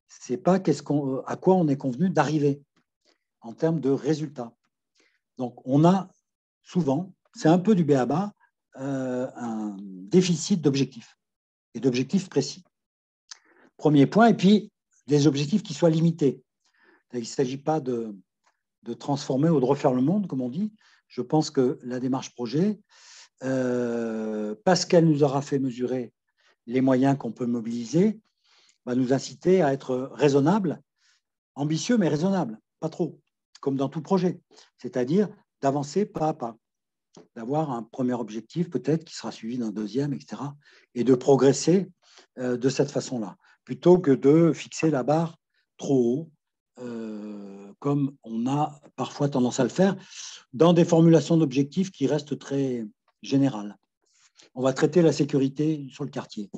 C'est pas à quoi on est convenu d'arriver en termes de résultats. Donc, on a souvent, c'est un peu du b.a.-ba, un déficit d'objectifs et d'objectifs précis. Premier point, et puis des objectifs qui soient limités. Il ne s'agit pas de transformer ou de refaire le monde, comme on dit. Je pense que la démarche projet, parce qu'elle nous aura fait mesurer les moyens qu'on peut mobiliser, va nous inciter à être raisonnable, ambitieux, mais raisonnable, pas trop, comme dans tout projet. C'est-à-dire d'avancer pas à pas, d'avoir un premier objectif peut-être qui sera suivi d'un deuxième, etc., et de progresser de cette façon-là, plutôt que de fixer la barre trop haut, comme on a parfois tendance à le faire, dans des formulations d'objectifs qui restent très générales. On va traiter la sécurité sur le quartier.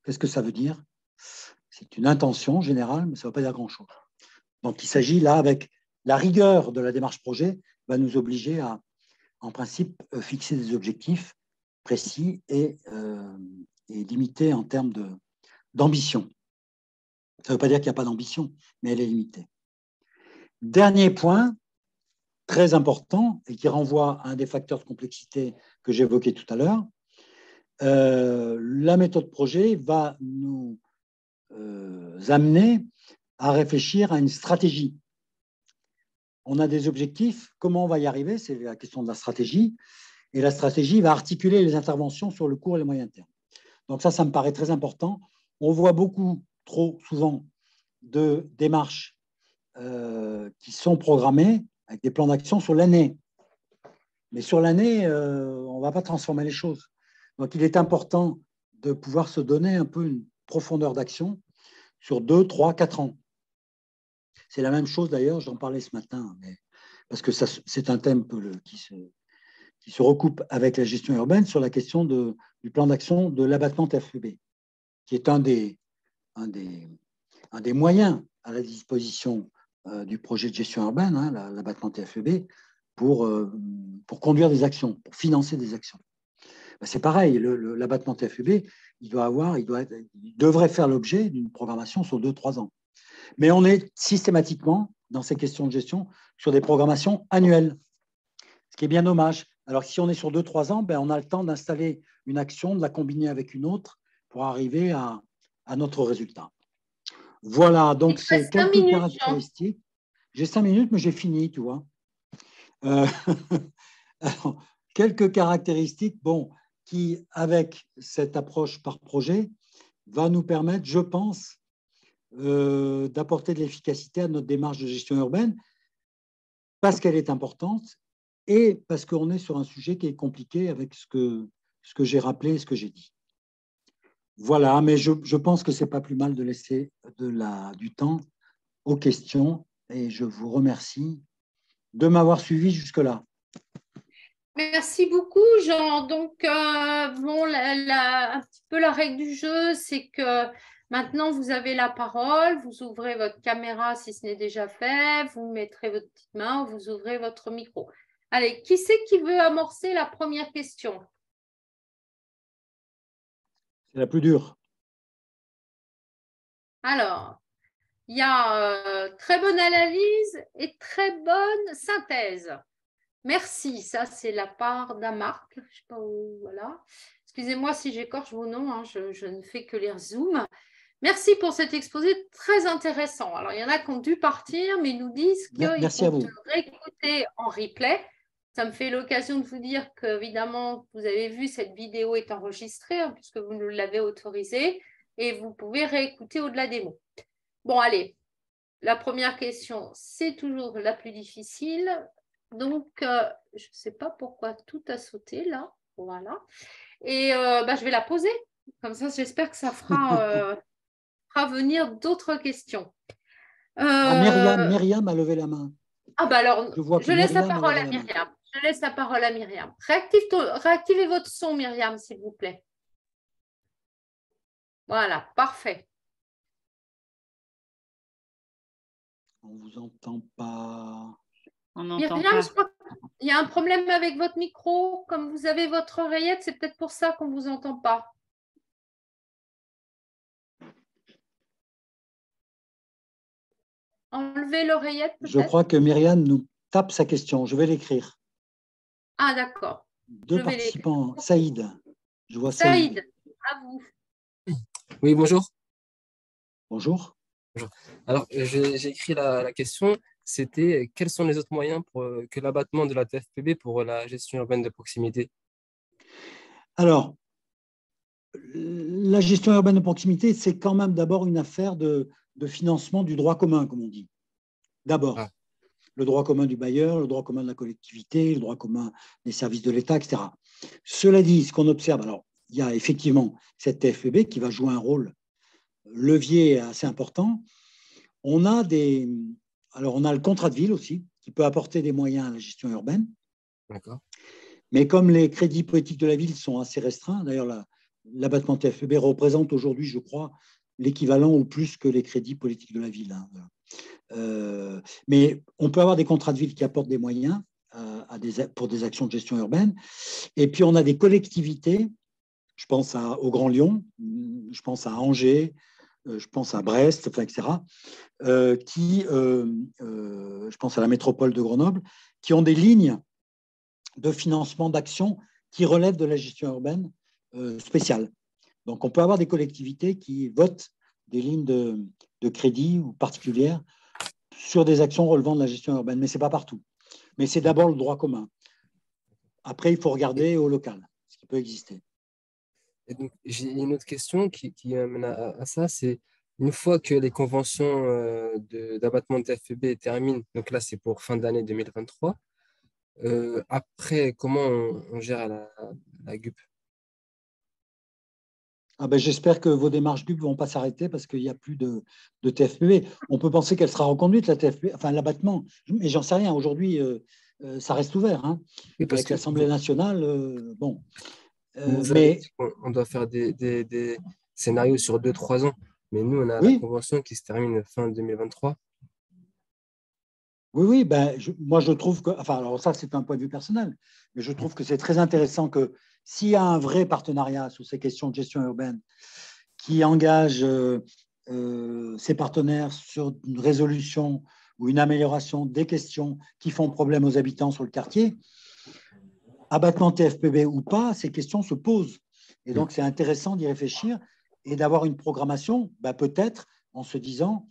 Qu'est-ce que ça veut dire? C'est une intention générale, mais ça ne veut pas dire grand-chose. Donc, il s'agit là, avec la rigueur de la démarche projet, va nous obliger à, en principe, fixer des objectifs précis et limités en termes d'ambition. Ça ne veut pas dire qu'il n'y a pas d'ambition, mais elle est limitée. Dernier point, très important, et qui renvoie à un des facteurs de complexité que j'évoquais tout à l'heure, la méthode projet va nous amener à réfléchir à une stratégie. On a des objectifs, comment on va y arriver? C'est la question de la stratégie. Et la stratégie va articuler les interventions sur le court et le moyen terme. Donc ça me paraît très important. On voit beaucoup, trop souvent, de démarches qui sont programmées avec des plans d'action sur l'année. Mais sur l'année, on ne va pas transformer les choses. Donc il est important de pouvoir se donner un peu une profondeur d'action sur 2, 3, 4 ans. C'est la même chose d'ailleurs, j'en parlais ce matin, parce que c'est un thème qui se recoupe avec la gestion urbaine sur la question du plan d'action de l'abattement TFEB, qui est un des moyens à la disposition du projet de gestion urbaine, hein, l'abattement TFEB, pour conduire des actions, pour financer des actions. C'est pareil, l'abattement TFEB, il devrait faire l'objet d'une programmation sur 2-3 ans. Mais on est systématiquement, dans ces questions de gestion, sur des programmations annuelles, ce qui est bien dommage, Alors si on est sur 2-3 ans, ben, on a le temps d'installer une action, de la combiner avec une autre pour arriver à notre résultat. Voilà, donc Il te c'est reste 5 quelques minutes, Jean. caractéristiques. J'ai 5 minutes, mais j'ai fini, tu vois. Euh, alors, quelques caractéristiques, bon, qui, avec cette approche par projet, va nous permettre, je pense, d'apporter de l'efficacité à notre démarche de gestion urbaine parce qu'elle est importante et parce qu'on est sur un sujet qui est compliqué avec ce que j'ai rappelé et ce que j'ai dit. Voilà, mais je pense que ce n'est pas plus mal de laisser du temps aux questions et je vous remercie de m'avoir suivi jusque-là. Merci beaucoup, Jean. Donc, bon, un petit peu la règle du jeu, c'est que maintenant, vous avez la parole, vous ouvrez votre caméra si ce n'est déjà fait, vous mettrez votre petite main, vous ouvrez votre micro. Allez, qui c'est qui veut amorcer la première question? C'est la plus dure. Alors, il y a très bonne analyse et très bonne synthèse. Merci, ça c'est la part d'Amarc. Je sais pas où, voilà. Excusez-moi si j'écorche vos noms, hein, je ne fais que lire Zoom. Merci pour cet exposé très intéressant. Alors, il y en a qui ont dû partir, mais ils nous disent qu'ils Merci à comptent vous. réécouter en replay. Ça me fait l'occasion de vous dire qu'évidemment, vous avez vu, cette vidéo est enregistrée, hein, puisque vous nous l'avez autorisée, et vous pouvez réécouter au-delà des mots. Bon, allez, la première question, c'est toujours la plus difficile. Donc, je ne sais pas pourquoi tout a sauté là. Voilà. Et je vais la poser. Comme ça, j'espère que ça fera venir d'autres questions. Ah, Myriam a levé la main. Alors, Je vois que je laisse la Myriam a parole levé à la main. Myriam. Je laisse la parole à Myriam. Réactivez votre son, Myriam, s'il vous plaît. Voilà, parfait. On ne vous entend pas. On n'entend Myriam, pas. je crois qu'il y a un problème avec votre micro. Comme vous avez votre oreillette, c'est peut-être pour ça qu'on ne vous entend pas. Enlevez l'oreillette, Je peut-être. crois que Myriam nous tape sa question. Je vais l'écrire. Ah, d'accord. Deux Je vais l'écrire. participants. Saïd. Je vois Saïd. Saïd, à vous. Oui, bonjour. Bonjour. Bonjour. Alors, j'ai écrit la question, c'était quels sont les autres moyens pour que l'abattement de la TFPB pour la gestion urbaine de proximité? Alors, la gestion urbaine de proximité, c'est quand même d'abord une affaire de financement du droit commun, comme on dit. D'abord, Ah. le droit commun du bailleur, le droit commun de la collectivité, le droit commun des services de l'État, etc. Cela dit, ce qu'on observe, alors, il y a effectivement cette TFPB qui va jouer un rôle levier assez important. On a le contrat de ville aussi, qui peut apporter des moyens à la gestion urbaine. D'accord. Mais comme les crédits politiques de la ville sont assez restreints, d'ailleurs, l'abattement TFPB représente aujourd'hui, je crois, l'équivalent ou plus que les crédits politiques de la ville. Mais on peut avoir des contrats de ville qui apportent des moyens pour des actions de gestion urbaine. Et puis, on a des collectivités, je pense au Grand Lyon, je pense à Angers, je pense à Brest, etc., je pense à la métropole de Grenoble, qui ont des lignes de financement d'actions qui relèvent de la gestion urbaine spéciale. Donc, on peut avoir des collectivités qui votent des lignes de crédit ou particulières sur des actions relevant de la gestion urbaine, mais ce n'est pas partout. Mais c'est d'abord le droit commun. Après, il faut regarder au local, ce qui peut exister. Et donc, j'ai une autre question qui amène à ça, c'est une fois que les conventions d'abattement de TFPB terminent, donc là c'est pour fin d'année 2023, après, comment on gère la GUP? Ah ben, j'espère que vos démarches GUP ne vont pas s'arrêter parce qu'il n'y a plus de TFPB. On peut penser qu'elle sera reconduite, la TFPB, enfin l'abattement, mais j'en sais rien. Aujourd'hui, ça reste ouvert. Hein. Oui, parce Avec que l'Assemblée nationale, bon. vous avez Mais dit qu'on doit faire des scénarios sur 2-3 ans, mais nous, on a la oui, convention qui se termine fin 2023. oui, ben, moi je trouve que, enfin, alors ça c'est un point de vue personnel, mais je trouve que c'est très intéressant que s'il y a un vrai partenariat sur ces questions de gestion urbaine qui engage ses partenaires sur une résolution ou une amélioration des questions qui font problème aux habitants sur le quartier, abattement TFPB ou pas, ces questions se posent. Et donc, c'est intéressant d'y réfléchir et d'avoir une programmation, peut-être en se disant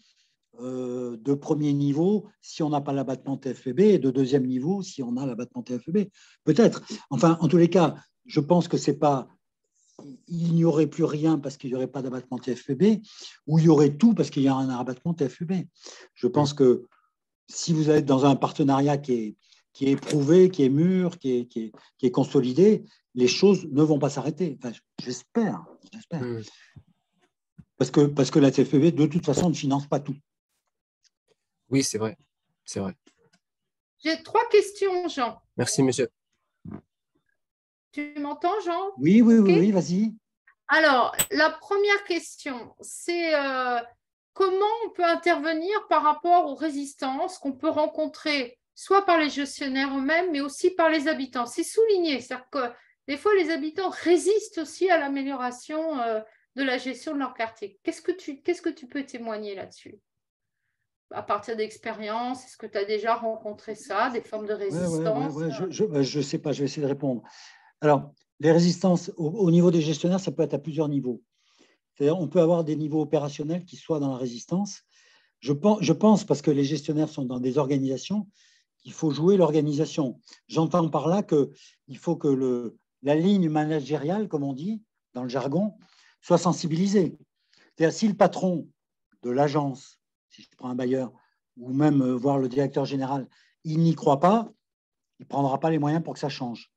de premier niveau si on n'a pas l'abattement TFPB et de deuxième niveau si on a l'abattement TFPB. Peut-être. Enfin, en tous les cas, je pense que c'est pas il n'y aurait plus rien parce qu'il n'y aurait pas d'abattement TFPB, ou il y aurait tout parce qu'il y a un abattement TFPB. Je pense que si vous êtes dans un partenariat qui est éprouvé, qui est mûr, qui est consolidé, les choses ne vont pas s'arrêter. Enfin, j'espère. Parce que la TFPB, de toute façon, ne finance pas tout. Oui, c'est vrai. C'est vrai. J'ai 3 questions, Jean. Merci, monsieur. Tu m'entends, Jean? Oui, oui, vas-y. Alors, la première question, c'est comment on peut intervenir par rapport aux résistances qu'on peut rencontrer, soit par les gestionnaires eux-mêmes, mais aussi par les habitants. C'est souligné, c'est-à-dire que des fois, les habitants résistent aussi à l'amélioration de la gestion de leur quartier. Qu'est-ce que tu peux témoigner là-dessus? À partir d'expérience, est-ce que tu as déjà rencontré ça, des formes de résistance? Je sais pas, je vais essayer de répondre. Alors, les résistances au niveau des gestionnaires, ça peut être à plusieurs niveaux. C'est-à-dire, on peut avoir des niveaux opérationnels qui soient dans la résistance. Je pense parce que les gestionnaires sont dans des organisations, qu'il faut jouer l'organisation. J'entends par là qu'il faut que la ligne managériale, comme on dit dans le jargon, soit sensibilisée. C'est-à-dire, si le patron de l'agence, si je prends un bailleur, ou même voir le directeur général, il n'y croit pas, il ne prendra pas les moyens pour que ça change.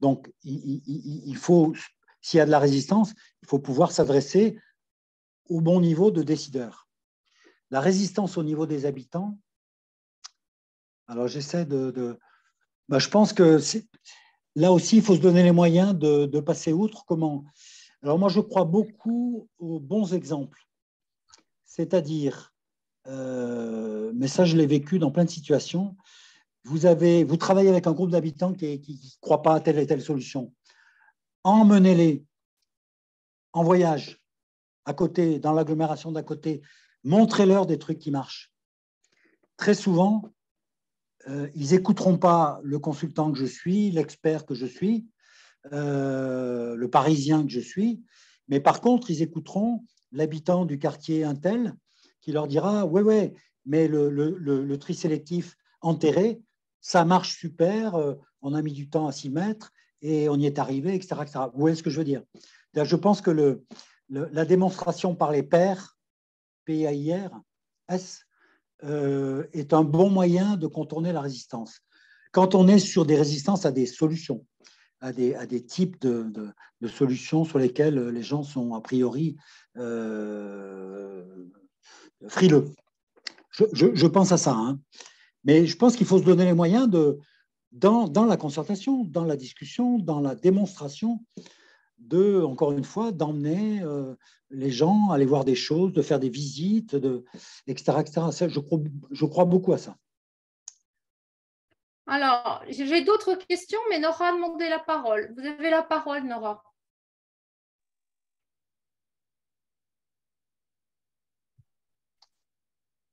Donc, il faut, s'il y a de la résistance, il faut pouvoir s'adresser au bon niveau de décideur. La résistance au niveau des habitants, alors j'essaie je pense que là aussi, il faut se donner les moyens de passer outre. Comment? Alors moi, je crois beaucoup aux bons exemples. C'est-à-dire, mais ça, je l'ai vécu dans plein de situations, vous travaillez avec un groupe d'habitants qui ne croient pas à telle et telle solution. Emmenez-les en voyage à côté, dans l'agglomération d'à côté, montrez-leur des trucs qui marchent. Très souvent, ils n'écouteront pas le consultant que je suis, l'expert que je suis, le parisien que je suis, mais par contre, ils écouteront l'habitant du quartier Intel qui leur dira « Ouais, mais le tri sélectif enterré, ça marche super, on a mis du temps à s'y mettre et on y est arrivé, etc. etc. » Vous voyez ce que je veux dire? Je pense que la démonstration par les pairs, PAIR, S, est un bon moyen de contourner la résistance. Quand on est sur des résistances à des solutions, à des types de solutions sur lesquelles les gens sont a priori frileux. Je pense à ça. Hein. Mais je pense qu'il faut se donner les moyens dans la concertation, dans la discussion, dans la démonstration, encore une fois, d'emmener les gens à aller voir des choses, de faire des visites, etc. etc. Ça, je crois beaucoup à ça. Alors, j'ai d'autres questions, mais Nora a demandé la parole. Vous avez la parole, Nora.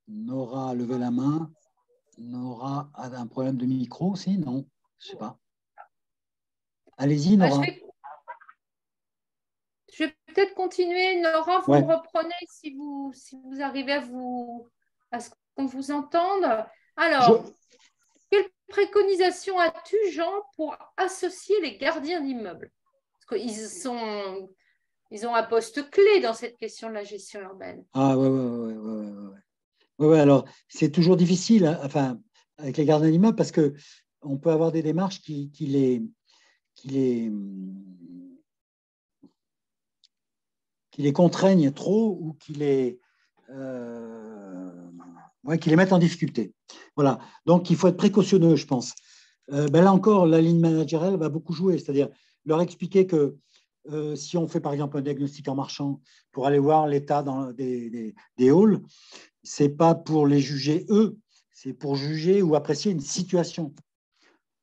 Nora a levé la main. Nora a un problème de micro aussi? Non, je ne sais pas. Allez-y, Nora. Je vais peut-être continuer. Nora, vous me reprenez si vous arrivez à ce qu'on vous entende. Alors, quelle préconisation as-tu, Jean, pour associer les gardiens d'immeubles? Parce qu'ils ont un poste clé dans cette question de la gestion urbaine. Ah ouais. Alors, c'est toujours difficile, enfin, avec les gardiens d'immeubles, parce qu'on peut avoir des démarches qui les contraignent trop ou qui les mettent en difficulté. Voilà. Donc, il faut être précautionneux, je pense. Là encore, la ligne managériale va beaucoup jouer, c'est-à-dire leur expliquer que si on fait par exemple un diagnostic en marchant pour aller voir l'état des halls, ce n'est pas pour les juger eux, c'est pour juger ou apprécier une situation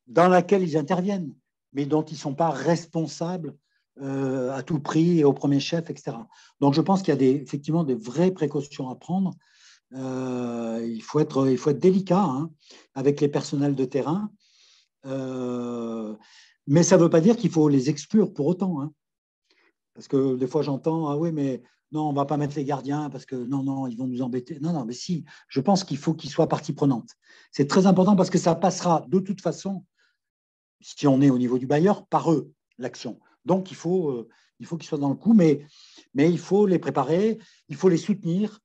dans laquelle ils interviennent, mais dont ils ne sont pas responsables à tout prix et au premier chef, etc. Donc, je pense qu'il y a effectivement des vraies précautions à prendre. Il faut être délicat avec les personnels de terrain. Mais ça ne veut pas dire qu'il faut les exclure pour autant, hein. Parce que des fois, j'entends, ah oui, mais non, on ne va pas mettre les gardiens parce que non, non, ils vont nous embêter. Non, non, mais si, je pense qu'il faut qu'ils soient partie prenante. C'est très important parce que ça passera de toute façon, si on est au niveau du bailleur, par eux, l'action. Donc, il faut qu'ils soient dans le coup, mais il faut les préparer, il faut les soutenir,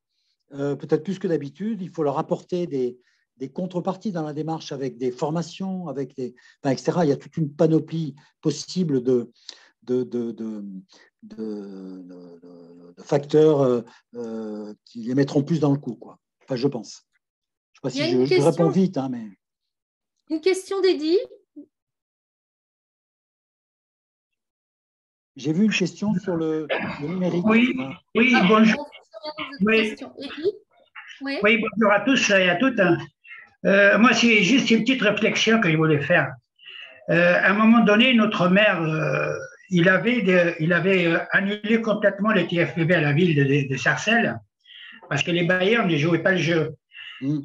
peut-être plus que d'habitude. Il faut leur apporter des contreparties dans la démarche avec des formations, avec enfin, etc. Il y a toute une panoplie possible de facteurs qui les mettront plus dans le coup, quoi. Enfin, je pense. Je ne sais pas si je réponds vite, hein, mais… Une question d'Eddy. J'ai vu une question sur le numérique. Oui, oui, bonjour. Oui. Oui. Oui, bonjour à tous et à toutes. Moi, c'est juste une petite réflexion que je voulais faire. À un moment donné, notre maire, il avait annulé complètement les TFPB à la ville de Sarcelles parce que les bailleurs ne jouaient pas le jeu.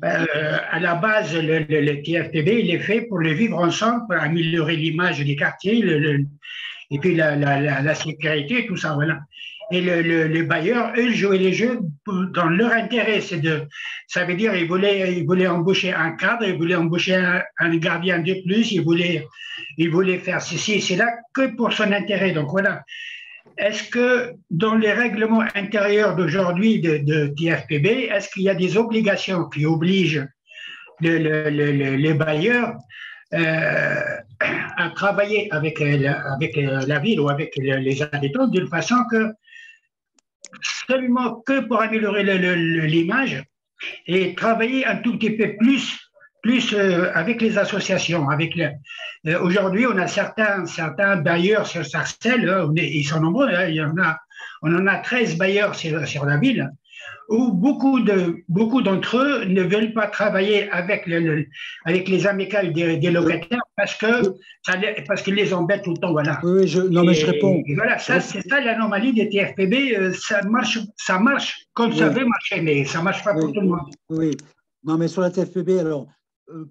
À la base, le TFPB, il est fait pour le vivre ensemble, pour améliorer l'image du quartier, et puis la sécurité, tout ça, voilà. Et les bailleurs, eux, jouaient les jeux dans leur intérêt. Ça veut dire ils voulaient embaucher un cadre, ils voulaient embaucher un gardien de plus, ils voulaient faire ceci et cela que pour son intérêt. Donc voilà. Est-ce que dans les règlements intérieurs d'aujourd'hui de TFPB, est-ce qu'il y a des obligations qui obligent les bailleurs à travailler avec la ville ou avec les habitants d'une façon que seulement que pour améliorer l'image et travailler un tout petit peu plus avec les associations. Aujourd'hui, on a certains bailleurs sur Sarcelles, ils sont nombreux, hein, on en a 13 bailleurs sur la ville, où beaucoup d'entre eux ne veulent pas travailler avec les amicales des locataires parce qu'ils les embêtent tout le temps. Voilà. Oui, non, mais je réponds. Et voilà, c'est ça l'anomalie des TFPB. Ça marche comme ça veut marcher, mais ça ne marche pas pour tout le monde. Oui, non, mais sur la TFPB, alors,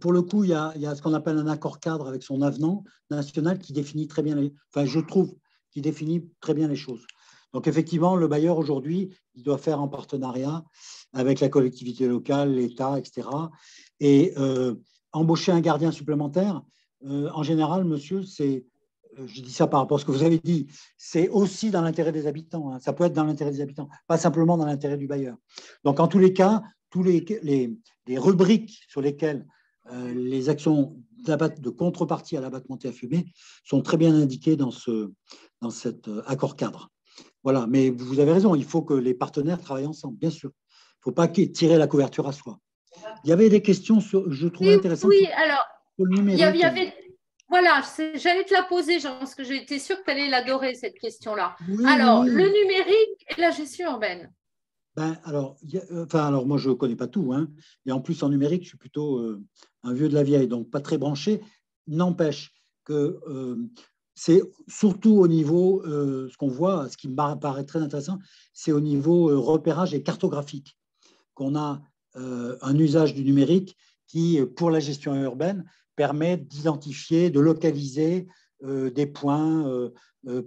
pour le coup, il y a ce qu'on appelle un accord cadre avec son avenant national qui définit très bien je trouve, qui définit très bien les choses. Donc, effectivement, le bailleur, aujourd'hui, il doit faire un partenariat avec la collectivité locale, l'État, etc. Et embaucher un gardien supplémentaire, en général, monsieur, je dis ça par rapport à ce que vous avez dit, c'est aussi dans l'intérêt des habitants. Hein. Ça peut être dans l'intérêt des habitants, pas simplement dans l'intérêt du bailleur. Donc, en tous les cas, tous les rubriques sur lesquelles les actions de contrepartie à l'abattement TFPB sont très bien indiquées dans cet accord cadre. Voilà, mais vous avez raison, il faut que les partenaires travaillent ensemble, bien sûr. Il ne faut pas tirer la couverture à soi. Il y avait des questions, je trouvais intéressantes. Oui, alors, sur le numérique. Il y avait… Voilà, j'allais te la poser, Jean, parce que j'étais sûre que tu allais l'adorer, cette question-là. Oui, alors, oui. Le numérique et la gestion urbaine. Alors, moi, je ne connais pas tout. Hein. Et en plus, en numérique, je suis plutôt un vieux de la vieille, donc pas très branché. N'empêche que c'est surtout au niveau, ce qu'on voit, ce qui me paraît très intéressant, c'est au niveau repérage et cartographique qu'on a un usage du numérique qui, pour la gestion urbaine, permet d'identifier, de localiser des points,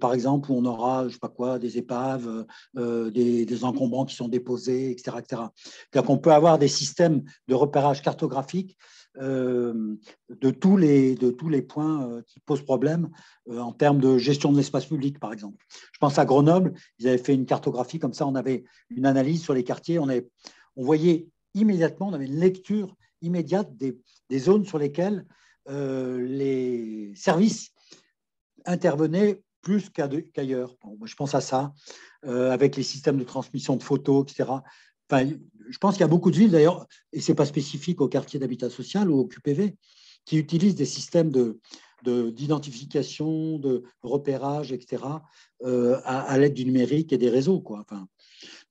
par exemple, où on aura, je ne sais pas quoi, des épaves, des encombrants qui sont déposés, etc. etc. C'est-à-dire qu'on peut avoir des systèmes de repérage cartographique de tous les points qui posent problème en termes de gestion de l'espace public, par exemple. Je pense à Grenoble, ils avaient fait une cartographie, comme ça on avait une analyse sur les quartiers, on voyait immédiatement, on avait une lecture immédiate des zones sur lesquelles les services intervenaient plus qu'ailleurs. Bon, je pense à ça, avec les systèmes de transmission de photos, etc. Enfin, je pense qu'il y a beaucoup de villes, d'ailleurs, et ce n'est pas spécifique au quartier d'habitat social ou au QPV, qui utilisent des systèmes d'identification, de repérage, etc., à l'aide du numérique et des réseaux, quoi. Enfin,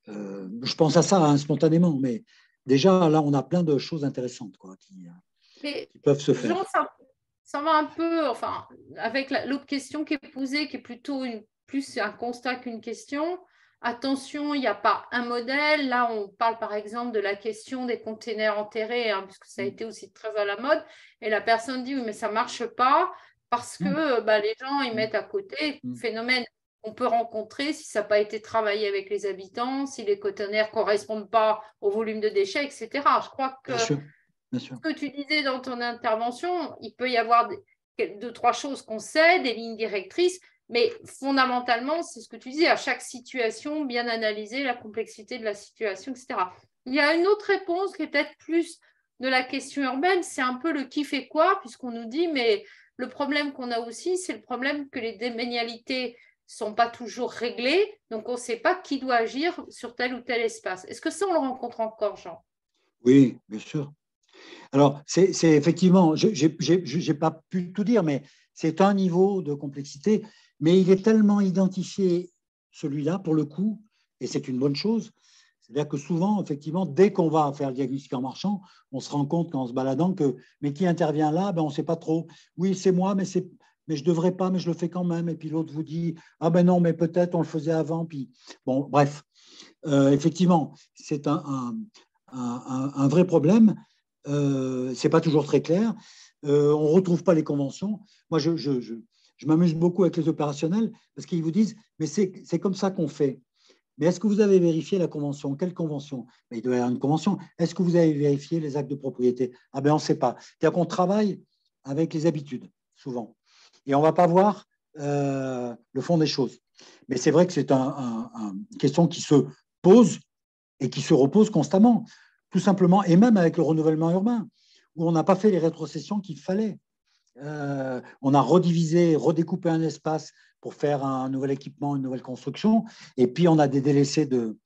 je pense à ça spontanément, mais déjà, là, on a plein de choses intéressantes, quoi, qui peuvent se faire. Jean, ça va un peu, enfin, avec l'autre question qui est posée, qui est plutôt plus un constat qu'une question. Attention, il n'y a pas un modèle. Là, on parle par exemple de la question des containers enterrés, hein, puisque ça a été aussi très à la mode. Et la personne dit, oui, mais ça ne marche pas. parce que les gens ils mettent à côté phénomène qu'on peut rencontrer si ça n'a pas été travaillé avec les habitants, si les conteneurs ne correspondent pas au volume de déchets, etc. Je crois que ce que tu disais dans ton intervention, il peut y avoir deux, trois choses qu'on sait, des lignes directrices, mais fondamentalement, c'est ce que tu disais, à chaque situation, bien analyser la complexité de la situation, etc. Il y a une autre réponse qui est peut-être plus de la question urbaine, c'est un peu le qui fait quoi, puisqu'on nous dit, mais le problème qu'on a aussi, c'est le problème que les déménialités ne sont pas toujours réglées, donc on ne sait pas qui doit agir sur tel ou tel espace. Est-ce que ça, on le rencontre encore, Jean? Oui, bien sûr. Alors, c'est effectivement, je n'ai pas pu tout dire, mais c'est un niveau de complexité, mais il est tellement identifié, celui-là, pour le coup, et c'est une bonne chose. C'est-à-dire que souvent, effectivement, dès qu'on va faire le diagnostic en marchant, on se rend compte qu'en se baladant que, mais qui intervient là, ben, on ne sait pas trop. Oui, c'est moi, mais je ne devrais pas, mais je le fais quand même. Et puis l'autre vous dit, ah ben non, mais peut-être on le faisait avant. Puis, bon, bref, effectivement, c'est un vrai problème. Ce n'est pas toujours très clair. On ne retrouve pas les conventions. Moi, je m'amuse beaucoup avec les opérationnels parce qu'ils vous disent, mais c'est comme ça qu'on fait. Mais est-ce que vous avez vérifié la convention? Quelle convention? Mais il doit y avoir une convention. Est-ce que vous avez vérifié les actes de propriété? Ah ben on ne sait pas. C'est-à-dire qu'on travaille avec les habitudes, souvent. Et on ne va pas voir le fond des choses. Mais c'est vrai que c'est une question qui se pose et qui se repose constamment, tout simplement, et même avec le renouvellement urbain, où on n'a pas fait les rétrocessions qu'il fallait. On a redivisé, redécoupé un espace pour faire un nouvel équipement, une nouvelle construction, et puis on a des délaissés de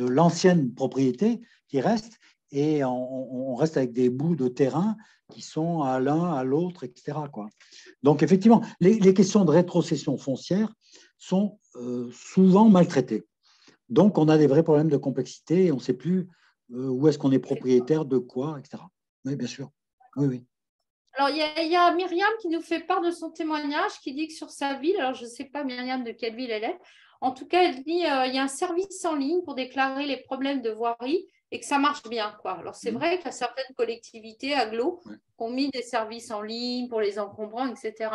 l'ancienne propriété qui restent, et on reste avec des bouts de terrain qui sont à l'un, à l'autre, etc., quoi. Donc effectivement, les questions de rétrocession foncière sont souvent maltraitées. Donc on a des vrais problèmes de complexité, et on ne sait plus où est-ce qu'on est propriétaire de quoi, etc. Oui, bien sûr. Oui, oui. Alors, il y a Myriam qui nous fait part de son témoignage, qui dit que sur sa ville, alors je ne sais pas Myriam de quelle ville elle est, en tout cas, elle dit il y a un service en ligne pour déclarer les problèmes de voirie et que ça marche bien, quoi. Alors, c'est vrai qu'il y a certaines collectivités, agglos, qui ont mis des services en ligne pour les encombrants, etc.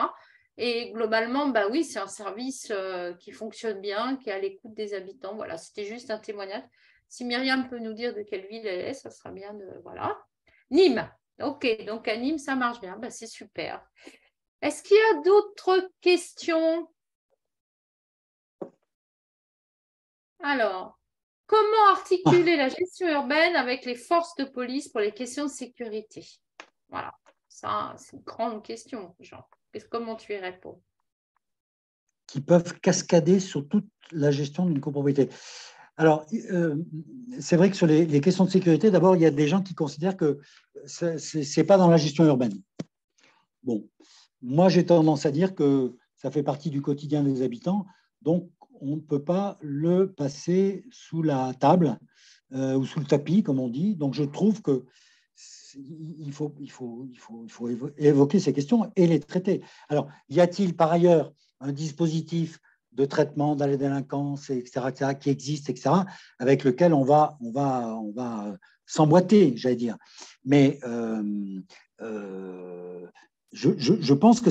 Et globalement, bah oui, c'est un service qui fonctionne bien, qui est à l'écoute des habitants. Voilà, c'était juste un témoignage. Si Myriam peut nous dire de quelle ville elle est, ça sera bien de… Voilà. Nîmes. Ok, donc à Nîmes, ça marche bien. Ben, c'est super. Est-ce qu'il y a d'autres questions? Alors, comment articuler la gestion urbaine avec les forces de police pour les questions de sécurité? Voilà, ça, c'est une grande question, Jean. Comment tu y réponds? Qui peuvent cascader sur toute la gestion d'une copropriété. Alors, c'est vrai que sur les questions de sécurité, d'abord, il y a des gens qui considèrent que ce n'est pas dans la gestion urbaine. Bon, moi, j'ai tendance à dire que ça fait partie du quotidien des habitants, donc on ne peut pas le passer sous la table ou sous le tapis, comme on dit. Donc, je trouve que il faut évoquer ces questions et les traiter. Alors, y a-t-il par ailleurs un dispositif de traitement de la délinquance, etc., qui existe, etc., avec lequel on va s'emboîter, j'allais dire. Mais je pense que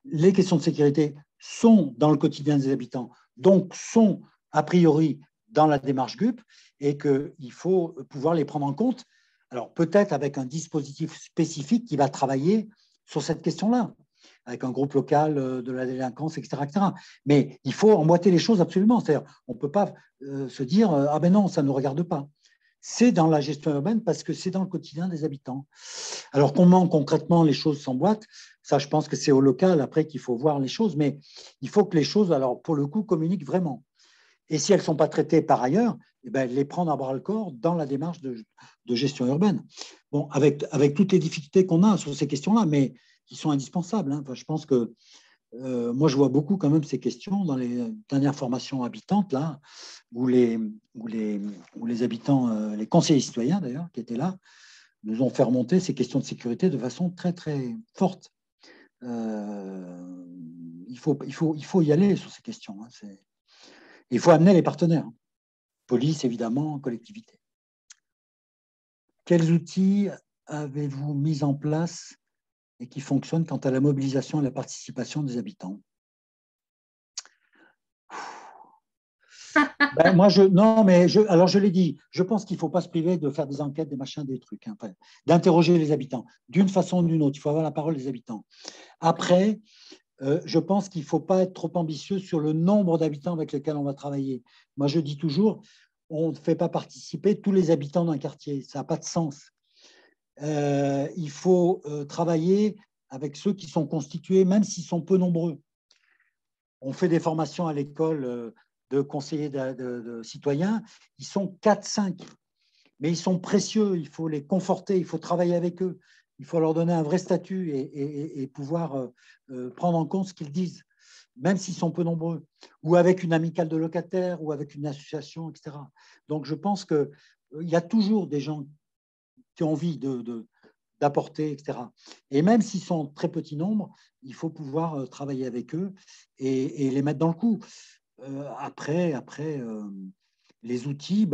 les questions de sécurité sont dans le quotidien des habitants, donc sont a priori dans la démarche GUP, et qu'il faut pouvoir les prendre en compte. Alors peut-être avec un dispositif spécifique qui va travailler sur cette question-là, avec un groupe local de la délinquance, etc., etc. Mais il faut emboîter les choses absolument. C'est-à-dire, on ne peut pas se dire « Ah ben non, ça ne nous regarde pas ». C'est dans la gestion urbaine parce que c'est dans le quotidien des habitants. Alors, comment concrètement les choses s'emboîtent, ça, je pense que c'est au local après qu'il faut voir les choses, mais il faut que les choses, alors pour le coup, communiquent vraiment. Et si elles ne sont pas traitées par ailleurs, eh bien, les prendre à bras-le-corps dans la démarche de gestion urbaine. Bon, avec toutes les difficultés qu'on a sur ces questions-là, mais qui sont indispensables. Hein. Enfin, je pense que moi, je vois beaucoup quand même ces questions dans les dernières formations habitantes, là, où les habitants, les conseillers citoyens d'ailleurs, qui étaient là, nous ont fait remonter ces questions de sécurité de façon très, très forte. Il faut y aller sur ces questions. Hein. Il faut amener les partenaires. Police, évidemment, collectivité. Quels outils avez-vous mis en place et qui fonctionne quant à la mobilisation et la participation des habitants. Ben, moi, alors je l'ai dit, je pense qu'il ne faut pas se priver de faire des enquêtes, des machins, des trucs, hein, enfin, d'interroger les habitants d'une façon ou d'une autre. Il faut avoir la parole des habitants. Après, je pense qu'il ne faut pas être trop ambitieux sur le nombre d'habitants avec lesquels on va travailler. Moi, je dis toujours, on ne fait pas participer tous les habitants d'un quartier. Ça n'a pas de sens. Il faut travailler avec ceux qui sont constitués, même s'ils sont peu nombreux. On fait des formations à l'école de conseillers de citoyens, ils sont 4-5, mais ils sont précieux, il faut les conforter, il faut travailler avec eux, il faut leur donner un vrai statut et pouvoir prendre en compte ce qu'ils disent, même s'ils sont peu nombreux, ou avec une amicale de locataires, ou avec une association, etc. Donc je pense qu'il y a toujours des gens qui ont envie d'apporter, etc. Et même s'ils sont en très petit nombre, il faut pouvoir travailler avec eux et les mettre dans le coup. Après, les outils,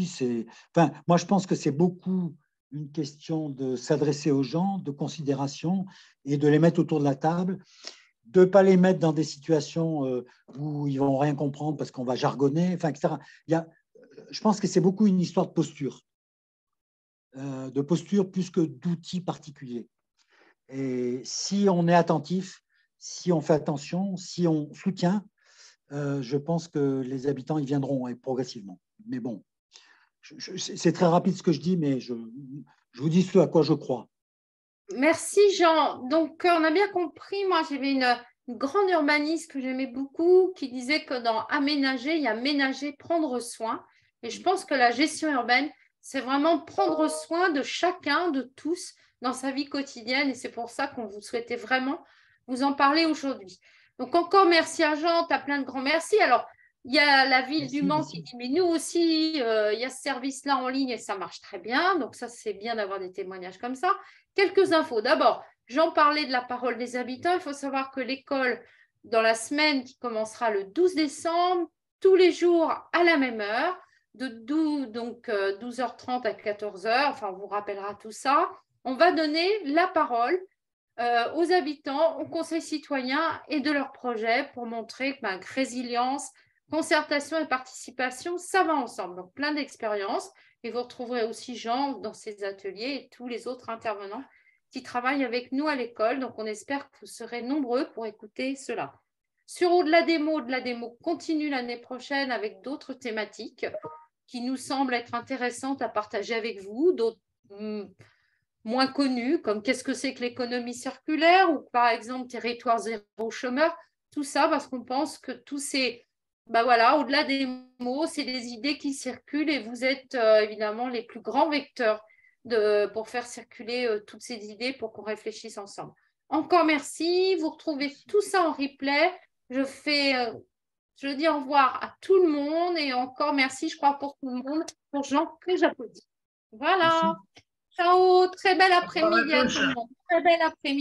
c'est… Enfin, moi, je pense que c'est beaucoup une question de s'adresser aux gens, de considération et de les mettre autour de la table, de ne pas les mettre dans des situations où ils ne vont rien comprendre parce qu'on va jargonner, enfin, etc. Je pense que c'est beaucoup une histoire de posture plus que d'outils particuliers. Et si on est attentif, si on fait attention, si on soutient, je pense que les habitants y viendront et progressivement. Mais bon, c'est très rapide ce que je dis, mais je vous dis ce à quoi je crois. Merci Jean. Donc, on a bien compris, moi j'avais une grande urbaniste que j'aimais beaucoup qui disait que dans aménager, il y a ménager, prendre soin. Et je pense que la gestion urbaine, c'est vraiment prendre soin de chacun, de tous, dans sa vie quotidienne. Et c'est pour ça qu'on vous souhaitait vraiment vous en parler aujourd'hui. Donc, encore merci à Jean, tu as plein de grands merci. Alors, il y a la ville du Mans qui dit, mais nous aussi, il y a ce service-là en ligne et ça marche très bien. Donc, ça, c'est bien d'avoir des témoignages comme ça. Quelques infos. D'abord, j'en parlais de la parole des habitants. Il faut savoir que l'école, dans la semaine qui commencera le 12 décembre, tous les jours à la même heure, de 12h30 à 14h, enfin, on vous rappellera tout ça, on va donner la parole aux habitants, aux conseils citoyens et de leurs projets pour montrer que résilience, concertation et participation, ça va ensemble. Donc, plein d'expériences. Et vous retrouverez aussi Jean dans ces ateliers et tous les autres intervenants qui travaillent avec nous à l'école. Donc, on espère que vous serez nombreux pour écouter cela. Sur Au-delà des mots, de la démo continue l'année prochaine avec d'autres thématiques qui nous semblent être intéressantes à partager avec vous, d'autres moins connues, comme qu'est-ce que c'est que l'économie circulaire ou par exemple territoire zéro chômeur. Tout ça parce qu'on pense que tous ces… voilà, au-delà des mots, c'est des idées qui circulent et vous êtes évidemment les plus grands vecteurs pour faire circuler toutes ces idées pour qu'on réfléchisse ensemble. Encore merci. Vous retrouvez tout ça en replay. Je dis au revoir à tout le monde et encore merci, je crois, pour tout le monde, pour Jean que j'applaudis. Voilà. Merci. Ciao. Très bel après-midi à tout le monde. Très bel après-midi.